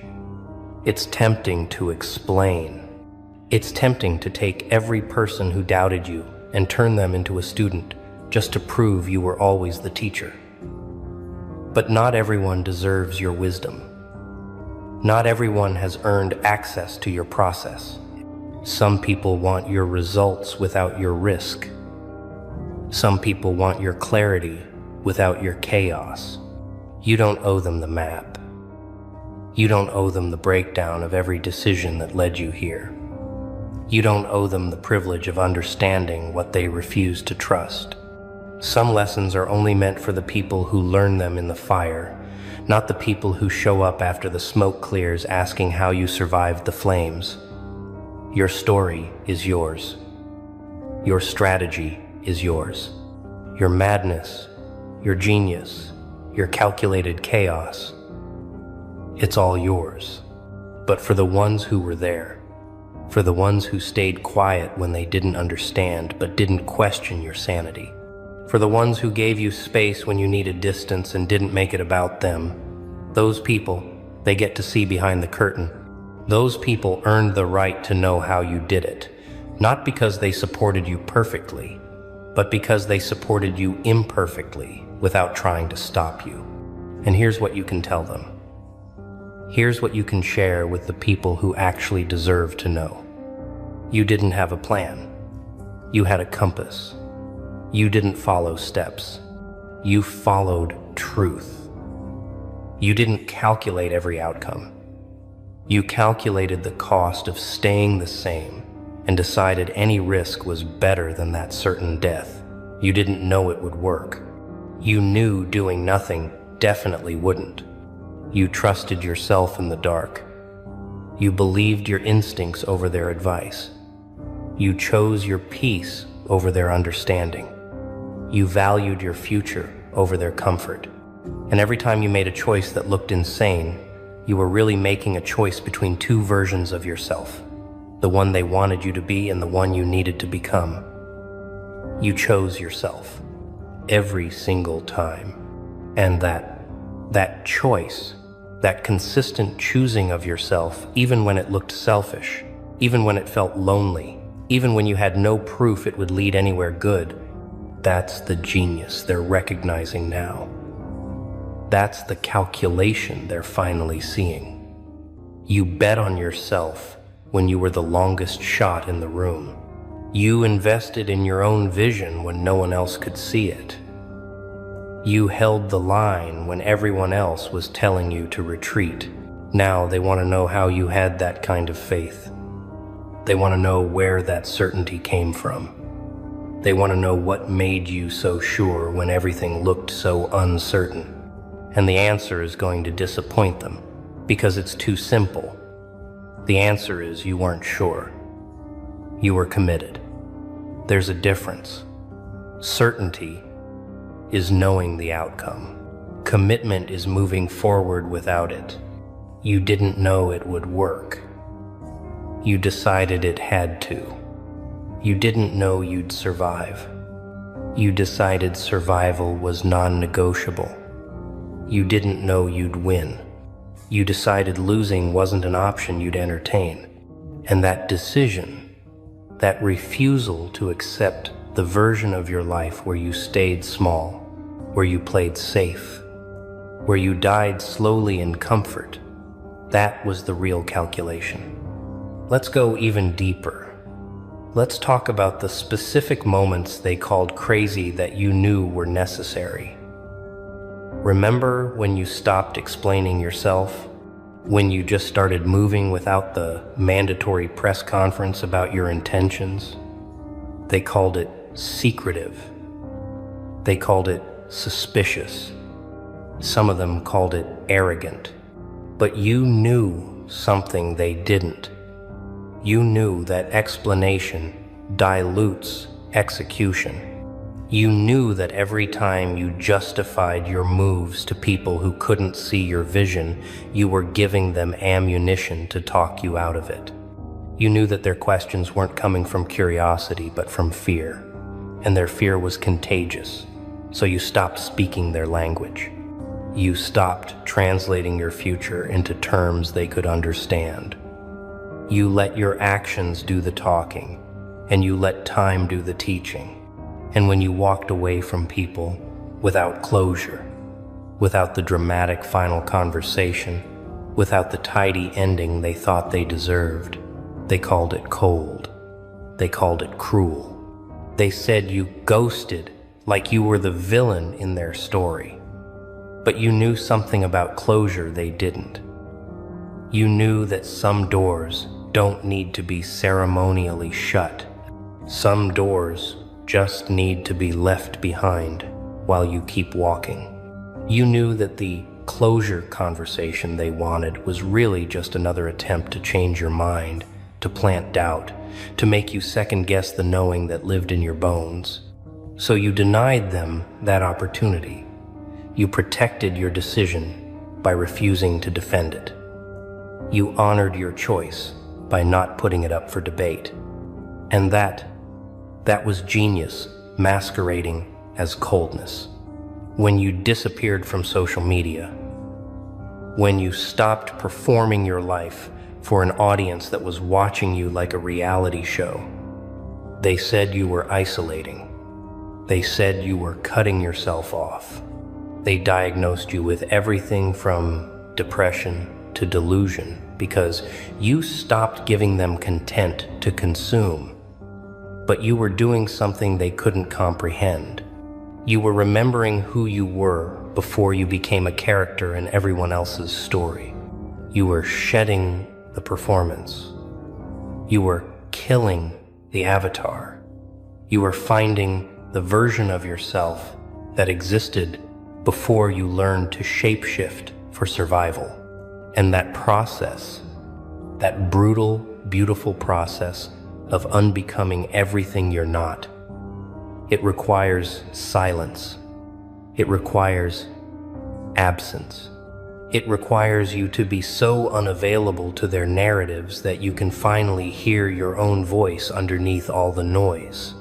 It's tempting to explain. It's tempting to take every person who doubted you and turn them into a student just to prove you were always the teacher. But not everyone deserves your wisdom. Not everyone has earned access to your process. Some people want your results without your risk. Some people want your clarity without your chaos. You don't owe them the map. You don't owe them the breakdown of every decision that led you here. You don't owe them the privilege of understanding what they refuse to trust. Some lessons are only meant for the people who learn them in the fire, not the people who show up after the smoke clears asking how you survived the flames. Your story is yours. Your strategy is yours. Your madness, your genius, your calculated chaos, it's all yours. But for the ones who were there, for the ones who stayed quiet when they didn't understand but didn't question your sanity, For the ones who gave you space when you needed distance and didn't make it about them, those people, they get to see behind the curtain. Those people earned the right to know how you did it, not because they supported you perfectly, but because they supported you imperfectly without trying to stop you. And here's what you can tell them. Here's what you can share with the people who actually deserve to know. You didn't have a plan. You had a compass. You didn't follow steps. You followed truth. You didn't calculate every outcome. You calculated the cost of staying the same and decided any risk was better than that certain death. You didn't know it would work. You knew doing nothing definitely wouldn't. You trusted yourself in the dark. You believed your instincts over their advice. You chose your peace over their understanding. You valued your future over their comfort. And every time you made a choice that looked insane, you were really making a choice between two versions of yourself, the one they wanted you to be and the one you needed to become. You chose yourself every single time. And that choice, that consistent choosing of yourself, even when it looked selfish, even when it felt lonely, even when you had no proof it would lead anywhere good, that's the genius they're recognizing now. That's the calculation they're finally seeing. You bet on yourself when you were the longest shot in the room. You invested in your own vision when no one else could see it. You held the line when everyone else was telling you to retreat. Now they want to know how you had that kind of faith. They want to know where that certainty came from. They want to know what made you so sure when everything looked so uncertain. And the answer is going to disappoint them because it's too simple. The answer is you weren't sure. You were committed. There's a difference. Certainty is knowing the outcome. Commitment is moving forward without it. You didn't know it would work. You decided it had to. You didn't know you'd survive. You decided survival was non-negotiable. You didn't know you'd win. You decided losing wasn't an option you'd entertain. And that decision, that refusal to accept the version of your life where you stayed small, where you played safe, where you died slowly in comfort, that was the real calculation. Let's go even deeper. Let's talk about the specific moments they called crazy that you knew were necessary. Remember when you stopped explaining yourself? When you just started moving without the mandatory press conference about your intentions? They called it secretive. They called it suspicious. Some of them called it arrogant. But you knew something they didn't. You knew that explanation dilutes execution. You knew that every time you justified your moves to people who couldn't see your vision, you were giving them ammunition to talk you out of it. You knew that their questions weren't coming from curiosity, but from fear. And their fear was contagious, so you stopped speaking their language. You stopped translating your future into terms they could understand. You let your actions do the talking, and you let time do the teaching. And when you walked away from people without closure, without the dramatic final conversation, without the tidy ending they thought they deserved, they called it cold. They called it cruel. They said you ghosted like you were the villain in their story. But you knew something about closure they didn't. You knew that some doors don't need to be ceremonially shut. Some doors just need to be left behind while you keep walking. You knew that the closure conversation they wanted was really just another attempt to change your mind, to plant doubt, to make you second-guess the knowing that lived in your bones. So you denied them that opportunity. You protected your decision by refusing to defend it. You honored your choice by not putting it up for debate. And that was genius masquerading as coldness. When you disappeared from social media, when you stopped performing your life for an audience that was watching you like a reality show, they said you were isolating. They said you were cutting yourself off. They diagnosed you with everything from depression to delusion because you stopped giving them content to consume. But you were doing something they couldn't comprehend. You were remembering who you were before you became a character in everyone else's story. You were shedding the performance. You were killing the avatar. You were finding the version of yourself that existed before you learned to shapeshift for survival. And that process, that brutal, beautiful process of unbecoming everything you're not, it requires silence. It requires absence. It requires you to be so unavailable to their narratives that you can finally hear your own voice underneath all the noise.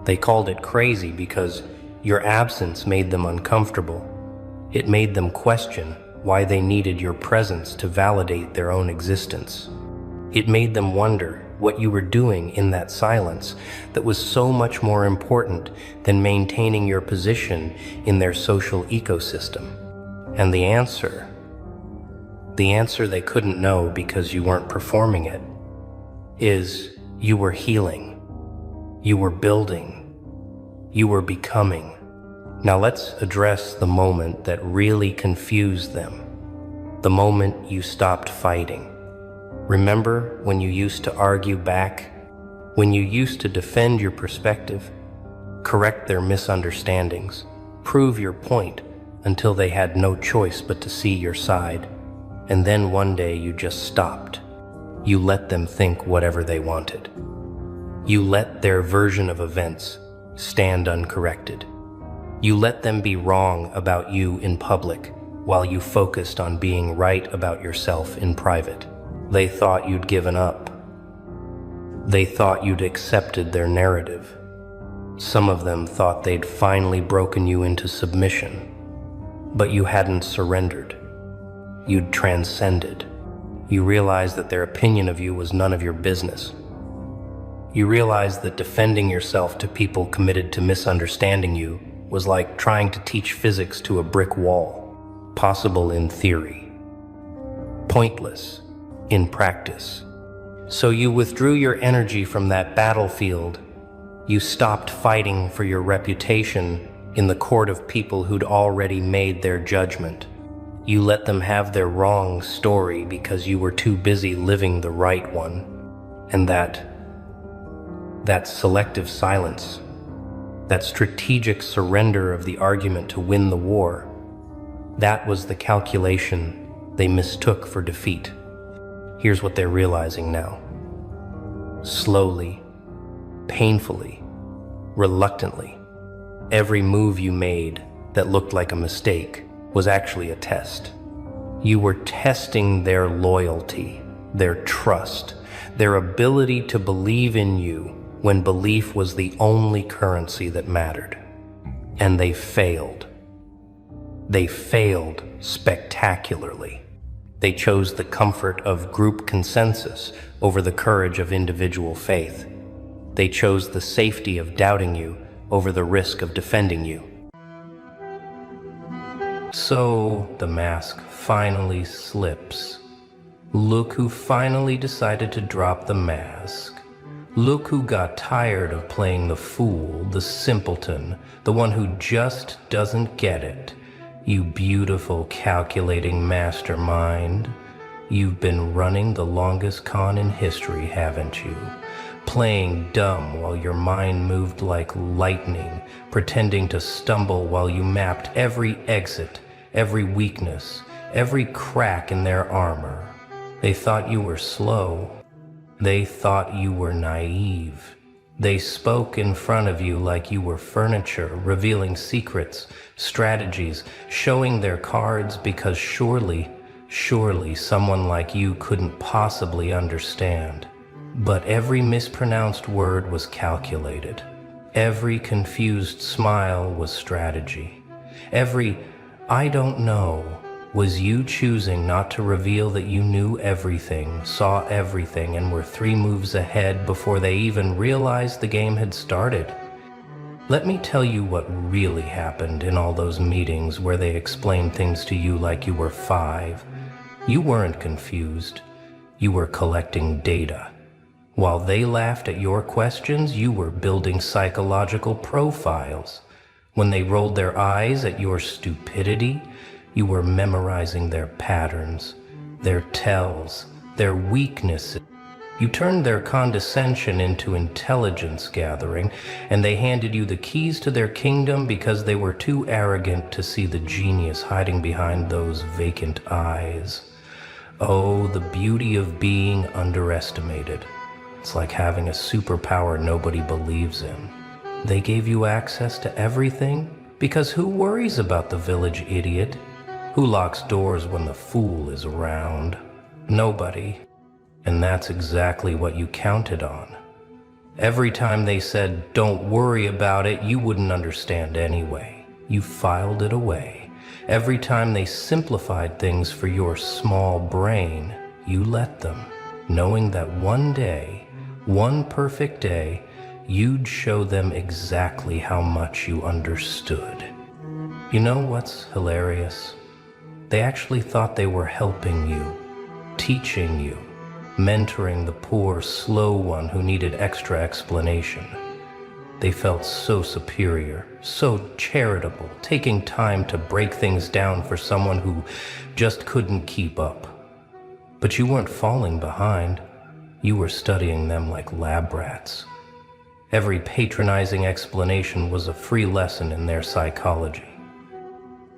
They called it crazy because your absence made them uncomfortable. It made them question why they needed your presence to validate their own existence. It made them wonder what you were doing in that silence that was so much more important than maintaining your position in their social ecosystem. And the answer they couldn't know because you weren't performing it, is you were healing, you were building, you were becoming. Now let's address the moment that really confused them, the moment you stopped fighting. Remember when you used to argue back, when you used to defend your perspective, correct their misunderstandings, prove your point until they had no choice but to see your side, and then one day you just stopped. You let them think whatever they wanted. You let their version of events stand uncorrected. You let them be wrong about you in public while you focused on being right about yourself in private. They thought you'd given up. They thought you'd accepted their narrative. Some of them thought they'd finally broken you into submission. But you hadn't surrendered. You'd transcended. You realized that their opinion of you was none of your business. You realized that defending yourself to people committed to misunderstanding you was like trying to teach physics to a brick wall, possible in theory, pointless in practice. So you withdrew your energy from that battlefield. You stopped fighting for your reputation in the court of people who'd already made their judgment. You let them have their wrong story because you were too busy living the right one. And that selective silence, that strategic surrender of the argument to win the war, that was the calculation they mistook for defeat. Here's what they're realizing now. Slowly, painfully, reluctantly, every move you made that looked like a mistake was actually a test. You were testing their loyalty, their trust, their ability to believe in you when belief was the only currency that mattered. And they failed. They failed spectacularly. They chose the comfort of group consensus over the courage of individual faith. They chose the safety of doubting you over the risk of defending you. So the mask finally slips. Look who finally decided to drop the mask. Look who got tired of playing the fool, the simpleton, the one who just doesn't get it. You beautiful, calculating mastermind. You've been running the longest con in history, haven't you? Playing dumb while your mind moved like lightning, pretending to stumble while you mapped every exit, every weakness, every crack in their armor. They thought you were slow. They thought you were naive. They spoke in front of you like you were furniture, revealing secrets, strategies, showing their cards because surely someone like you couldn't possibly understand. But every mispronounced word was calculated. Every confused smile was strategy. Every "I don't know" was you choosing not to reveal that you knew everything, saw everything, and were 3 moves ahead before they even realized the game had started. Let me tell you what really happened in all those meetings where they explained things to you like you were 5. You weren't confused. You were collecting data. While they laughed at your questions, you were building psychological profiles. When they rolled their eyes at your stupidity, you were memorizing their patterns, their tells, their weaknesses. You turned their condescension into intelligence gathering, and they handed you the keys to their kingdom because they were too arrogant to see the genius hiding behind those vacant eyes. Oh, the beauty of being underestimated. It's like having a superpower nobody believes in. They gave you access to everything because who worries about the village idiot? Who locks doors when the fool is around? Nobody. And that's exactly what you counted on. Every time they said, "Don't worry about it," you wouldn't understand anyway. You filed it away. Every time they simplified things for your small brain, you let them, knowing that one day, one perfect day, you'd show them exactly how much you understood. You know what's hilarious? They actually thought they were helping you, teaching you, mentoring the poor, slow one who needed extra explanation. They felt so superior, so charitable, taking time to break things down for someone who just couldn't keep up. But you weren't falling behind. You were studying them like lab rats. Every patronizing explanation was a free lesson in their psychology.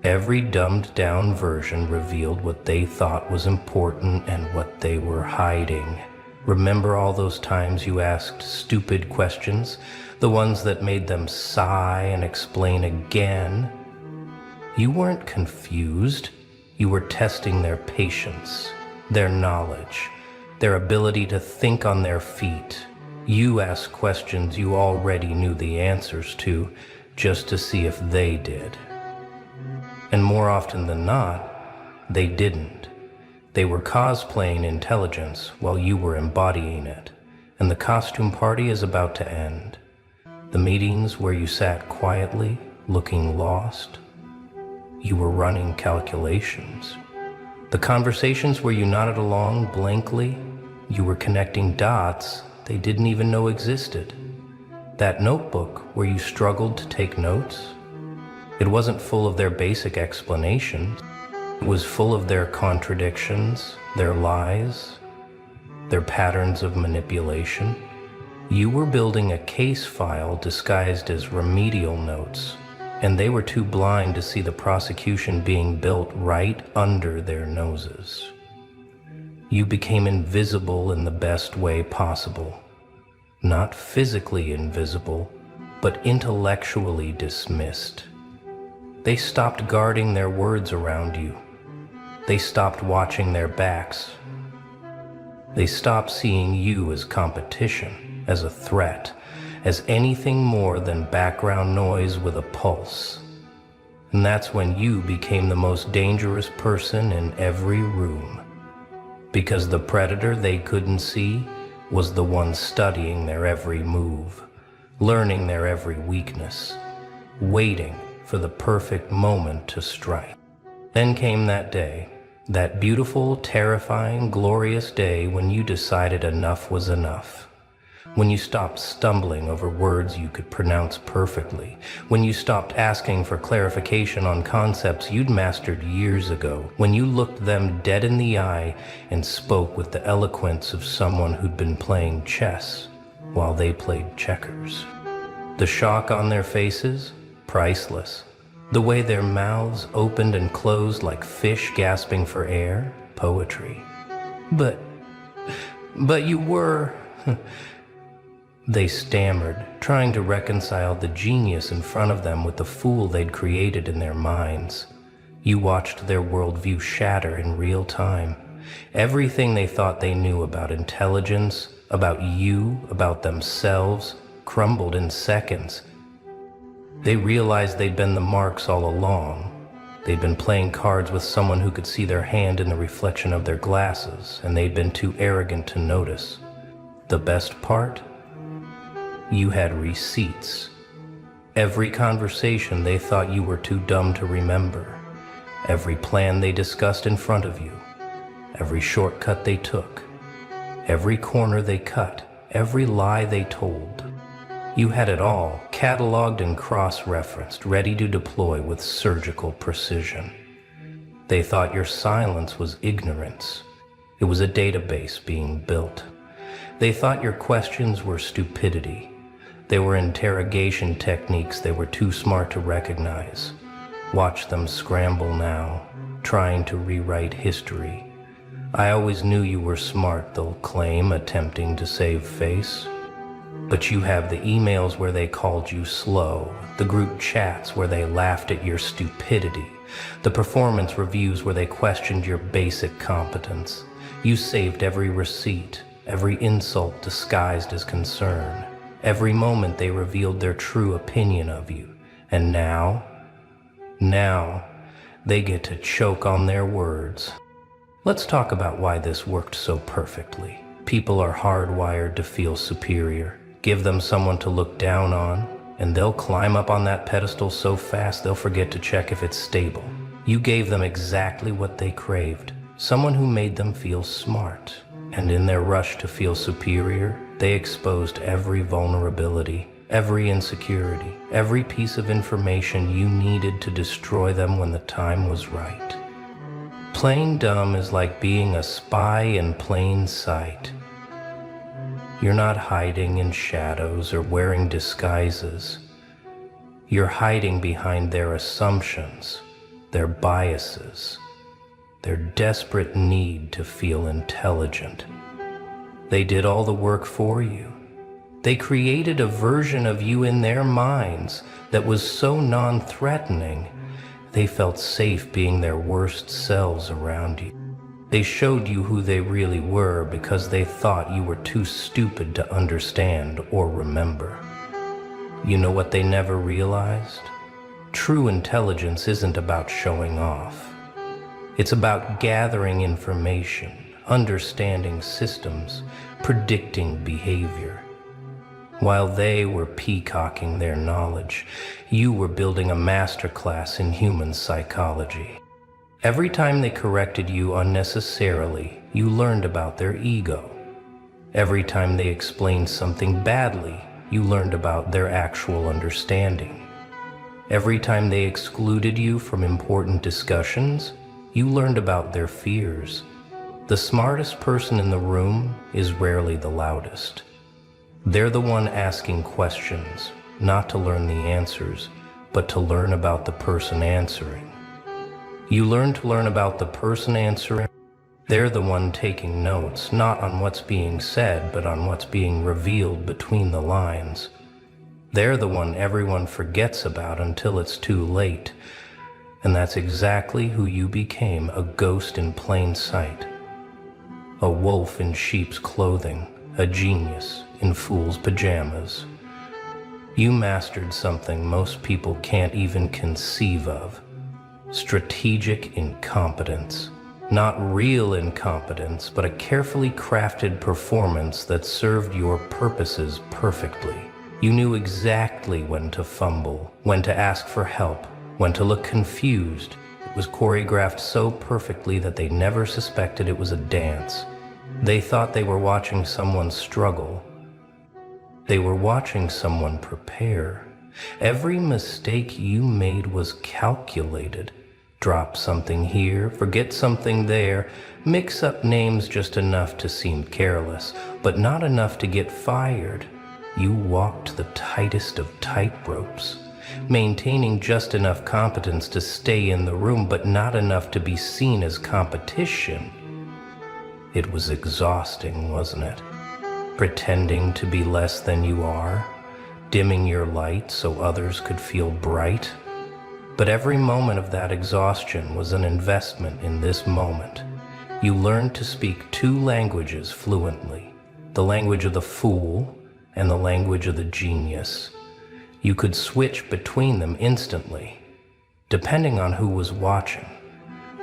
Every dumbed-down version revealed what they thought was important and what they were hiding. Remember all those times you asked stupid questions, the ones that made them sigh and explain again? You weren't confused. You were testing their patience, their knowledge, their ability to think on their feet. You asked questions you already knew the answers to, just to see if they did. And more often than not, they didn't. They were cosplaying intelligence while you were embodying it, and the costume party is about to end. The meetings where you sat quietly, looking lost, you were running calculations. The conversations where you nodded along blankly, you were connecting dots they didn't even know existed. That notebook where you struggled to take notes, it wasn't full of their basic explanations. It was full of their contradictions, their lies, their patterns of manipulation. You were building a case file disguised as remedial notes, and they were too blind to see the prosecution being built right under their noses. You became invisible in the best way possible. Not physically invisible, but intellectually dismissed. They stopped guarding their words around you. They stopped watching their backs. They stopped seeing you as competition, as a threat, as anything more than background noise with a pulse. And that's when you became the most dangerous person in every room. Because the predator they couldn't see was the one studying their every move, learning their every weakness, waiting for the perfect moment to strike. Then came that day, that beautiful, terrifying, glorious day when you decided enough was enough. When you stopped stumbling over words you could pronounce perfectly. When you stopped asking for clarification on concepts you'd mastered years ago. When you looked them dead in the eye and spoke with the eloquence of someone who'd been playing chess while they played checkers. The shock on their faces, priceless. The way their mouths opened and closed like fish gasping for air, poetry. But you were... They stammered, trying to reconcile the genius in front of them with the fool they'd created in their minds. You watched their worldview shatter in real time. Everything they thought they knew about intelligence, about you, about themselves, crumbled in seconds. They realized they'd been the marks all along. They'd been playing cards with someone who could see their hand in the reflection of their glasses, and they'd been too arrogant to notice. The best part? You had receipts. Every conversation they thought you were too dumb to remember. Every plan they discussed in front of you. Every shortcut they took. Every corner they cut. Every lie they told. You had it all, cataloged and cross-referenced, ready to deploy with surgical precision. They thought your silence was ignorance. It was a database being built. They thought your questions were stupidity. They were interrogation techniques they were too smart to recognize. Watch them scramble now, trying to rewrite history. I always knew you were smart, they'll claim, attempting to save face. But you have the emails where they called you slow, the group chats where they laughed at your stupidity, the performance reviews where they questioned your basic competence. You saved every receipt, every insult disguised as concern. Every moment they revealed their true opinion of you. And now they get to choke on their words. Let's talk about why this worked so perfectly. People are hardwired to feel superior. Give them someone to look down on, and they'll climb up on that pedestal so fast they'll forget to check if it's stable. You gave them exactly what they craved, someone who made them feel smart. And in their rush to feel superior, they exposed every vulnerability, every insecurity, every piece of information you needed to destroy them when the time was right. Playing dumb is like being a spy in plain sight. You're not hiding in shadows or wearing disguises. You're hiding behind their assumptions, their biases, their desperate need to feel intelligent. They did all the work for you. They created a version of you in their minds that was so non-threatening, they felt safe being their worst selves around you. They showed you who they really were because they thought you were too stupid to understand or remember. You know what they never realized? True intelligence isn't about showing off. It's about gathering information, understanding systems, predicting behavior. While they were peacocking their knowledge, you were building a masterclass in human psychology. Every time they corrected you unnecessarily, you learned about their ego. Every time they explained something badly, you learned about their actual understanding. Every time they excluded you from important discussions, you learned about their fears. The smartest person in the room is rarely the loudest. They're the one asking questions, not to learn the answers, but to learn about the person answering. You learn to learn about the person answering. They're the one taking notes, not on what's being said, but on what's being revealed between the lines. They're the one everyone forgets about until it's too late. And that's exactly who you became, a ghost in plain sight. A wolf in sheep's clothing, a genius in fool's pajamas. You mastered something most people can't even conceive of. Strategic incompetence. Not real incompetence, but a carefully crafted performance that served your purposes perfectly. You knew exactly when to fumble, when to ask for help, when to look confused. It was choreographed so perfectly that they never suspected it was a dance. They thought they were watching someone struggle. They were watching someone prepare. Every mistake you made was calculated. Drop something here, forget something there, mix up names just enough to seem careless, but not enough to get fired. You walked the tightest of tightropes, maintaining just enough competence to stay in the room, but not enough to be seen as competition. It was exhausting, wasn't it? Pretending to be less than you are, dimming your light so others could feel bright. But every moment of that exhaustion was an investment in this moment. You learned to speak two languages fluently, the language of the fool and the language of the genius. You could switch between them instantly, depending on who was watching.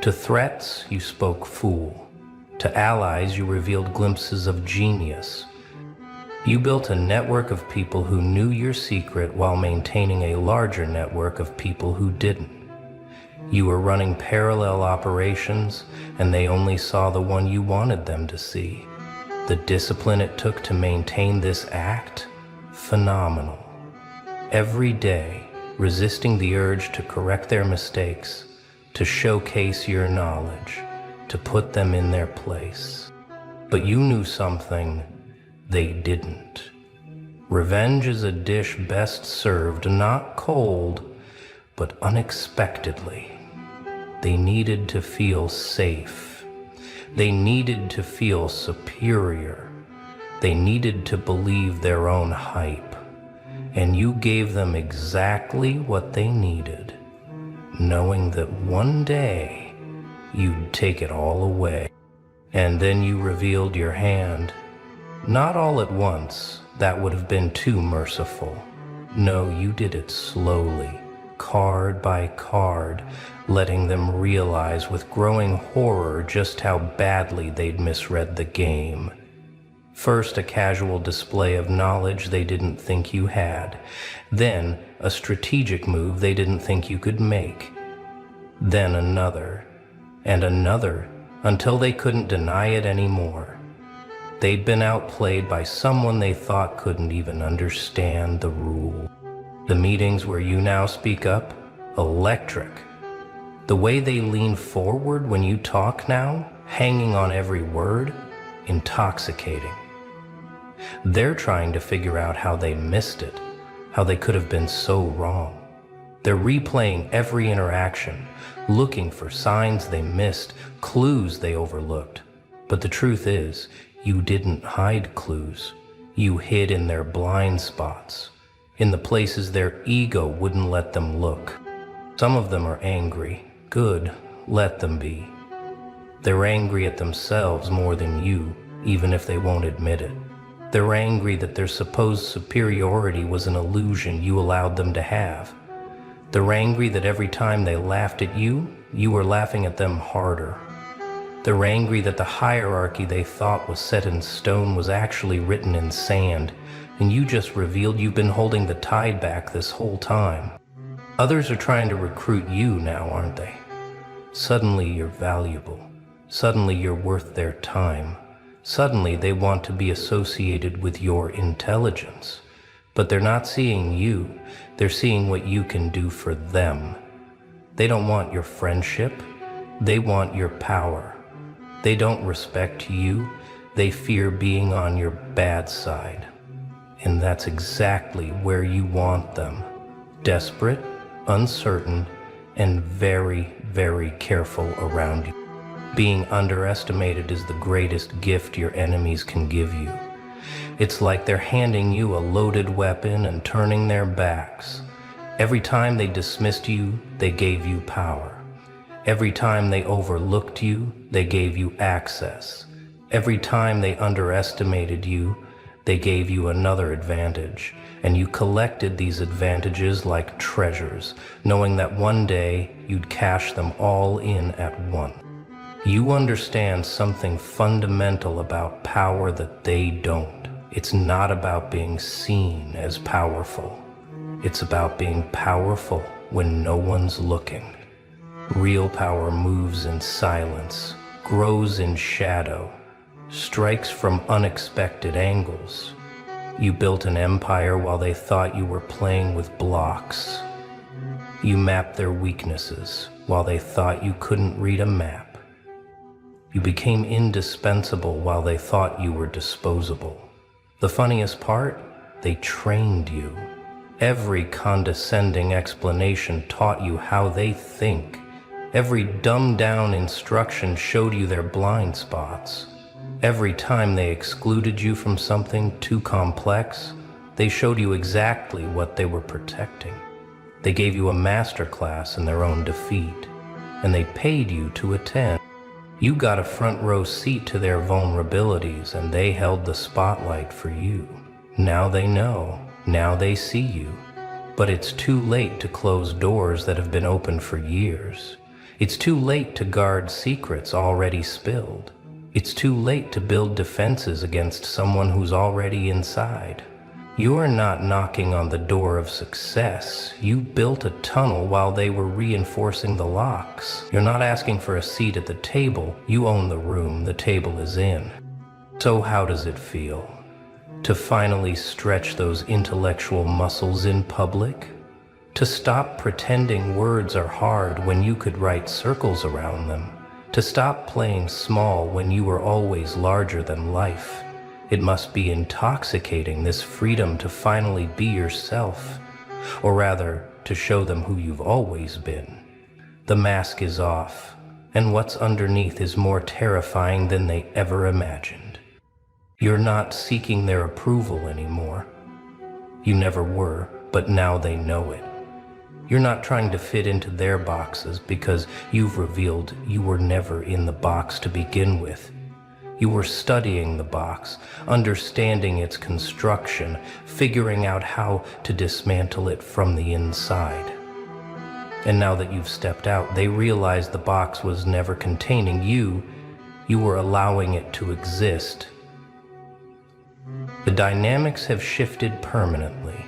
To threats, you spoke fool. To allies, you revealed glimpses of genius. You built a network of people who knew your secret while maintaining a larger network of people who didn't. You were running parallel operations, and they only saw the one you wanted them to see. The discipline it took to maintain this act? Phenomenal. Every day, resisting the urge to correct their mistakes, to showcase your knowledge, to put them in their place. But you knew something they didn't. Revenge is a dish best served not cold, but unexpectedly. They needed to feel safe. They needed to feel superior. They needed to believe their own hype. And you gave them exactly what they needed, knowing that one day you'd take it all away. And then you revealed your hand. Not all at once, that would have been too merciful. No, you did it slowly, card by card, letting them realize with growing horror just how badly they'd misread the game. First, a casual display of knowledge they didn't think you had. Then, a strategic move they didn't think you could make. Then another, and another, until they couldn't deny it anymore. They'd been outplayed by someone they thought couldn't even understand the rule. The meetings where you now speak up? Electric. The way they lean forward when you talk now, hanging on every word? Intoxicating. They're trying to figure out how they missed it, how they could have been so wrong. They're replaying every interaction, looking for signs they missed, clues they overlooked. But the truth is, you didn't hide clues. You hid in their blind spots, in the places their ego wouldn't let them look. Some of them are angry. Good, let them be. They're angry at themselves more than you, even if they won't admit it. They're angry that their supposed superiority was an illusion you allowed them to have. They're angry that every time they laughed at you, you were laughing at them harder. They're angry that the hierarchy they thought was set in stone was actually written in sand, and you just revealed you've been holding the tide back this whole time. Others are trying to recruit you now, aren't they? Suddenly you're valuable. Suddenly you're worth their time. Suddenly they want to be associated with your intelligence. But they're not seeing you. They're seeing what you can do for them. They don't want your friendship. They want your power. They don't respect you. They fear being on your bad side. And that's exactly where you want them. Desperate, uncertain, and very, very careful around you. Being underestimated is the greatest gift your enemies can give you. It's like they're handing you a loaded weapon and turning their backs. Every time they dismissed you, they gave you power. Every time they overlooked you, they gave you access. Every time they underestimated you, they gave you another advantage. And you collected these advantages like treasures, knowing that one day you'd cash them all in at once. You understand something fundamental about power that they don't. It's not about being seen as powerful. It's about being powerful when no one's looking. Real power moves in silence, grows in shadow, strikes from unexpected angles. You built an empire while they thought you were playing with blocks. You mapped their weaknesses while they thought you couldn't read a map. You became indispensable while they thought you were disposable. The funniest part? They trained you. Every condescending explanation taught you how they think. Every dumbed-down instruction showed you their blind spots. Every time they excluded you from something too complex, they showed you exactly what they were protecting. They gave you a masterclass in their own defeat, and they paid you to attend. You got a front row seat to their vulnerabilities, and they held the spotlight for you. Now they know, now they see you. But it's too late to close doors that have been open for years. It's too late to guard secrets already spilled. It's too late to build defenses against someone who's already inside. You're not knocking on the door of success. You built a tunnel while they were reinforcing the locks. You're not asking for a seat at the table. You own the room the table is in. So how does it feel to finally stretch those intellectual muscles in public? To stop pretending words are hard when you could write circles around them? To stop playing small when you were always larger than life? It must be intoxicating, this freedom to finally be yourself, or rather, to show them who you've always been. The mask is off, and what's underneath is more terrifying than they ever imagined. You're not seeking their approval anymore. You never were, but now they know it. You're not trying to fit into their boxes because you've revealed you were never in the box to begin with. You were studying the box, understanding its construction, figuring out how to dismantle it from the inside. And now that you've stepped out, they realize the box was never containing you. You were allowing it to exist. The dynamics have shifted permanently.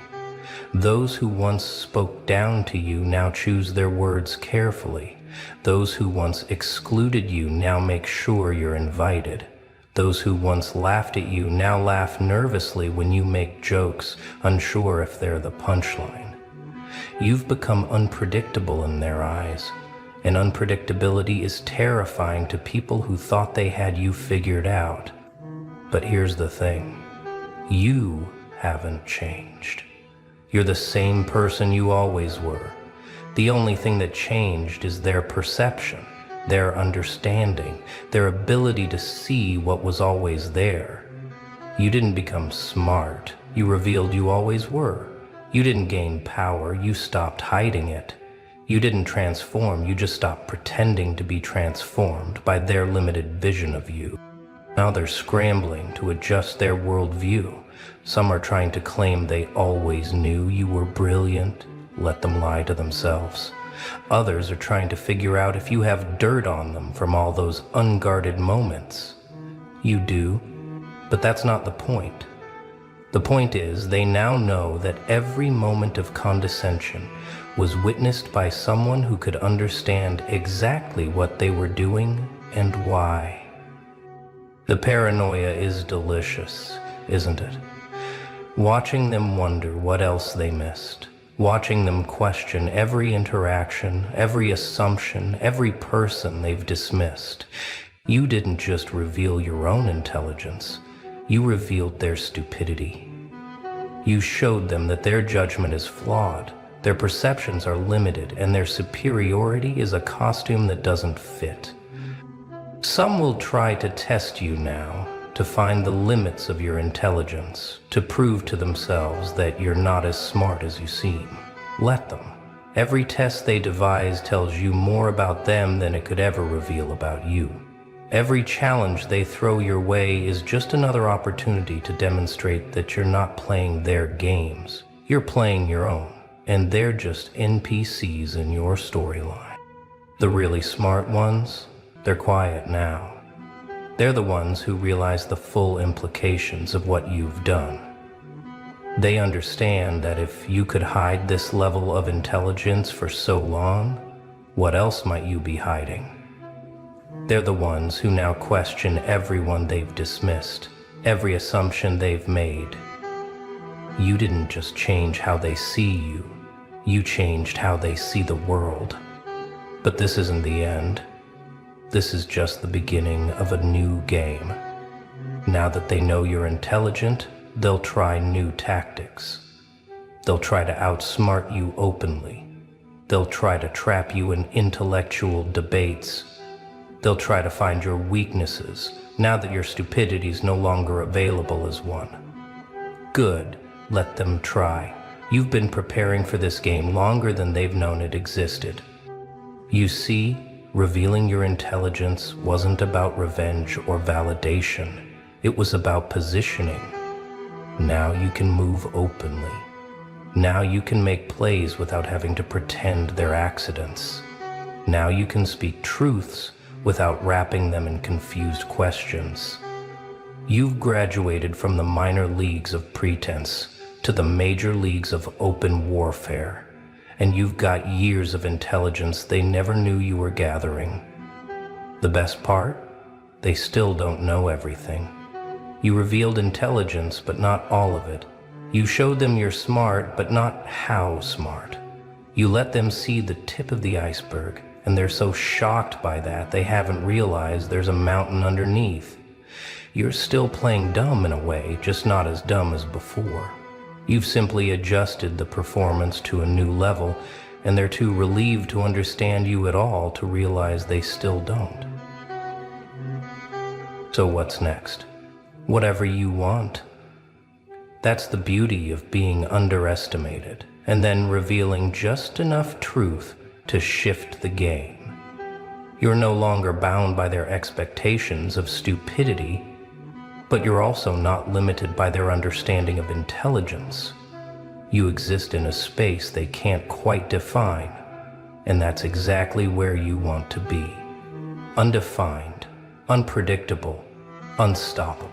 Those who once spoke down to you now choose their words carefully. Those who once excluded you now make sure you're invited. Those who once laughed at you now laugh nervously when you make jokes, unsure if they're the punchline. You've become unpredictable in their eyes, and unpredictability is terrifying to people who thought they had you figured out. But here's the thing. You haven't changed. You're the same person you always were. The only thing that changed is their perception, their understanding, their ability to see what was always there. You didn't become smart. You revealed you always were. You didn't gain power. You stopped hiding it. You didn't transform. You just stopped pretending to be transformed by their limited vision of you. Now they're scrambling to adjust their worldview. Some are trying to claim they always knew you were brilliant. Let them lie to themselves. Others are trying to figure out if you have dirt on them from all those unguarded moments. You do, but that's not the point. The point is, they now know that every moment of condescension was witnessed by someone who could understand exactly what they were doing and why. The paranoia is delicious, isn't it? Watching them wonder what else they missed. Watching them question every interaction, every assumption, every person they've dismissed. You didn't just reveal your own intelligence, you revealed their stupidity. You showed them that their judgment is flawed, their perceptions are limited, and their superiority is a costume that doesn't fit. Some will try to test you now, to find the limits of your intelligence, to prove to themselves that you're not as smart as you seem. Let them. Every test they devise tells you more about them than it could ever reveal about you. Every challenge they throw your way is just another opportunity to demonstrate that you're not playing their games. You're playing your own, and they're just NPCs in your storyline. The really smart ones, they're quiet now. They're the ones who realize the full implications of what you've done. They understand that if you could hide this level of intelligence for so long, what else might you be hiding? They're the ones who now question everyone they've dismissed, every assumption they've made. You didn't just change how they see you, you changed how they see the world. But this isn't the end. This is just the beginning of a new game. Now that they know you're intelligent, they'll try new tactics. They'll try to outsmart you openly. They'll try to trap you in intellectual debates. They'll try to find your weaknesses, now that your stupidity is no longer available as one. Good, let them try. You've been preparing for this game longer than they've known it existed. You see, revealing your intelligence wasn't about revenge or validation. It was about positioning. Now you can move openly. Now you can make plays without having to pretend they're accidents. Now you can speak truths without wrapping them in confused questions. You've graduated from the minor leagues of pretense to the major leagues of open warfare, and you've got years of intelligence they never knew you were gathering. The best part? They still don't know everything. You revealed intelligence, but not all of it. You showed them you're smart, but not how smart. You let them see the tip of the iceberg, and they're so shocked by that they haven't realized there's a mountain underneath. You're still playing dumb in a way, just not as dumb as before. You've simply adjusted the performance to a new level, and they're too relieved to understand you at all to realize they still don't. So what's next? Whatever you want. That's the beauty of being underestimated, and then revealing just enough truth to shift the game. You're no longer bound by their expectations of stupidity, but you're also not limited by their understanding of intelligence. You exist in a space they can't quite define, and that's exactly where you want to be. Undefined, unpredictable, unstoppable.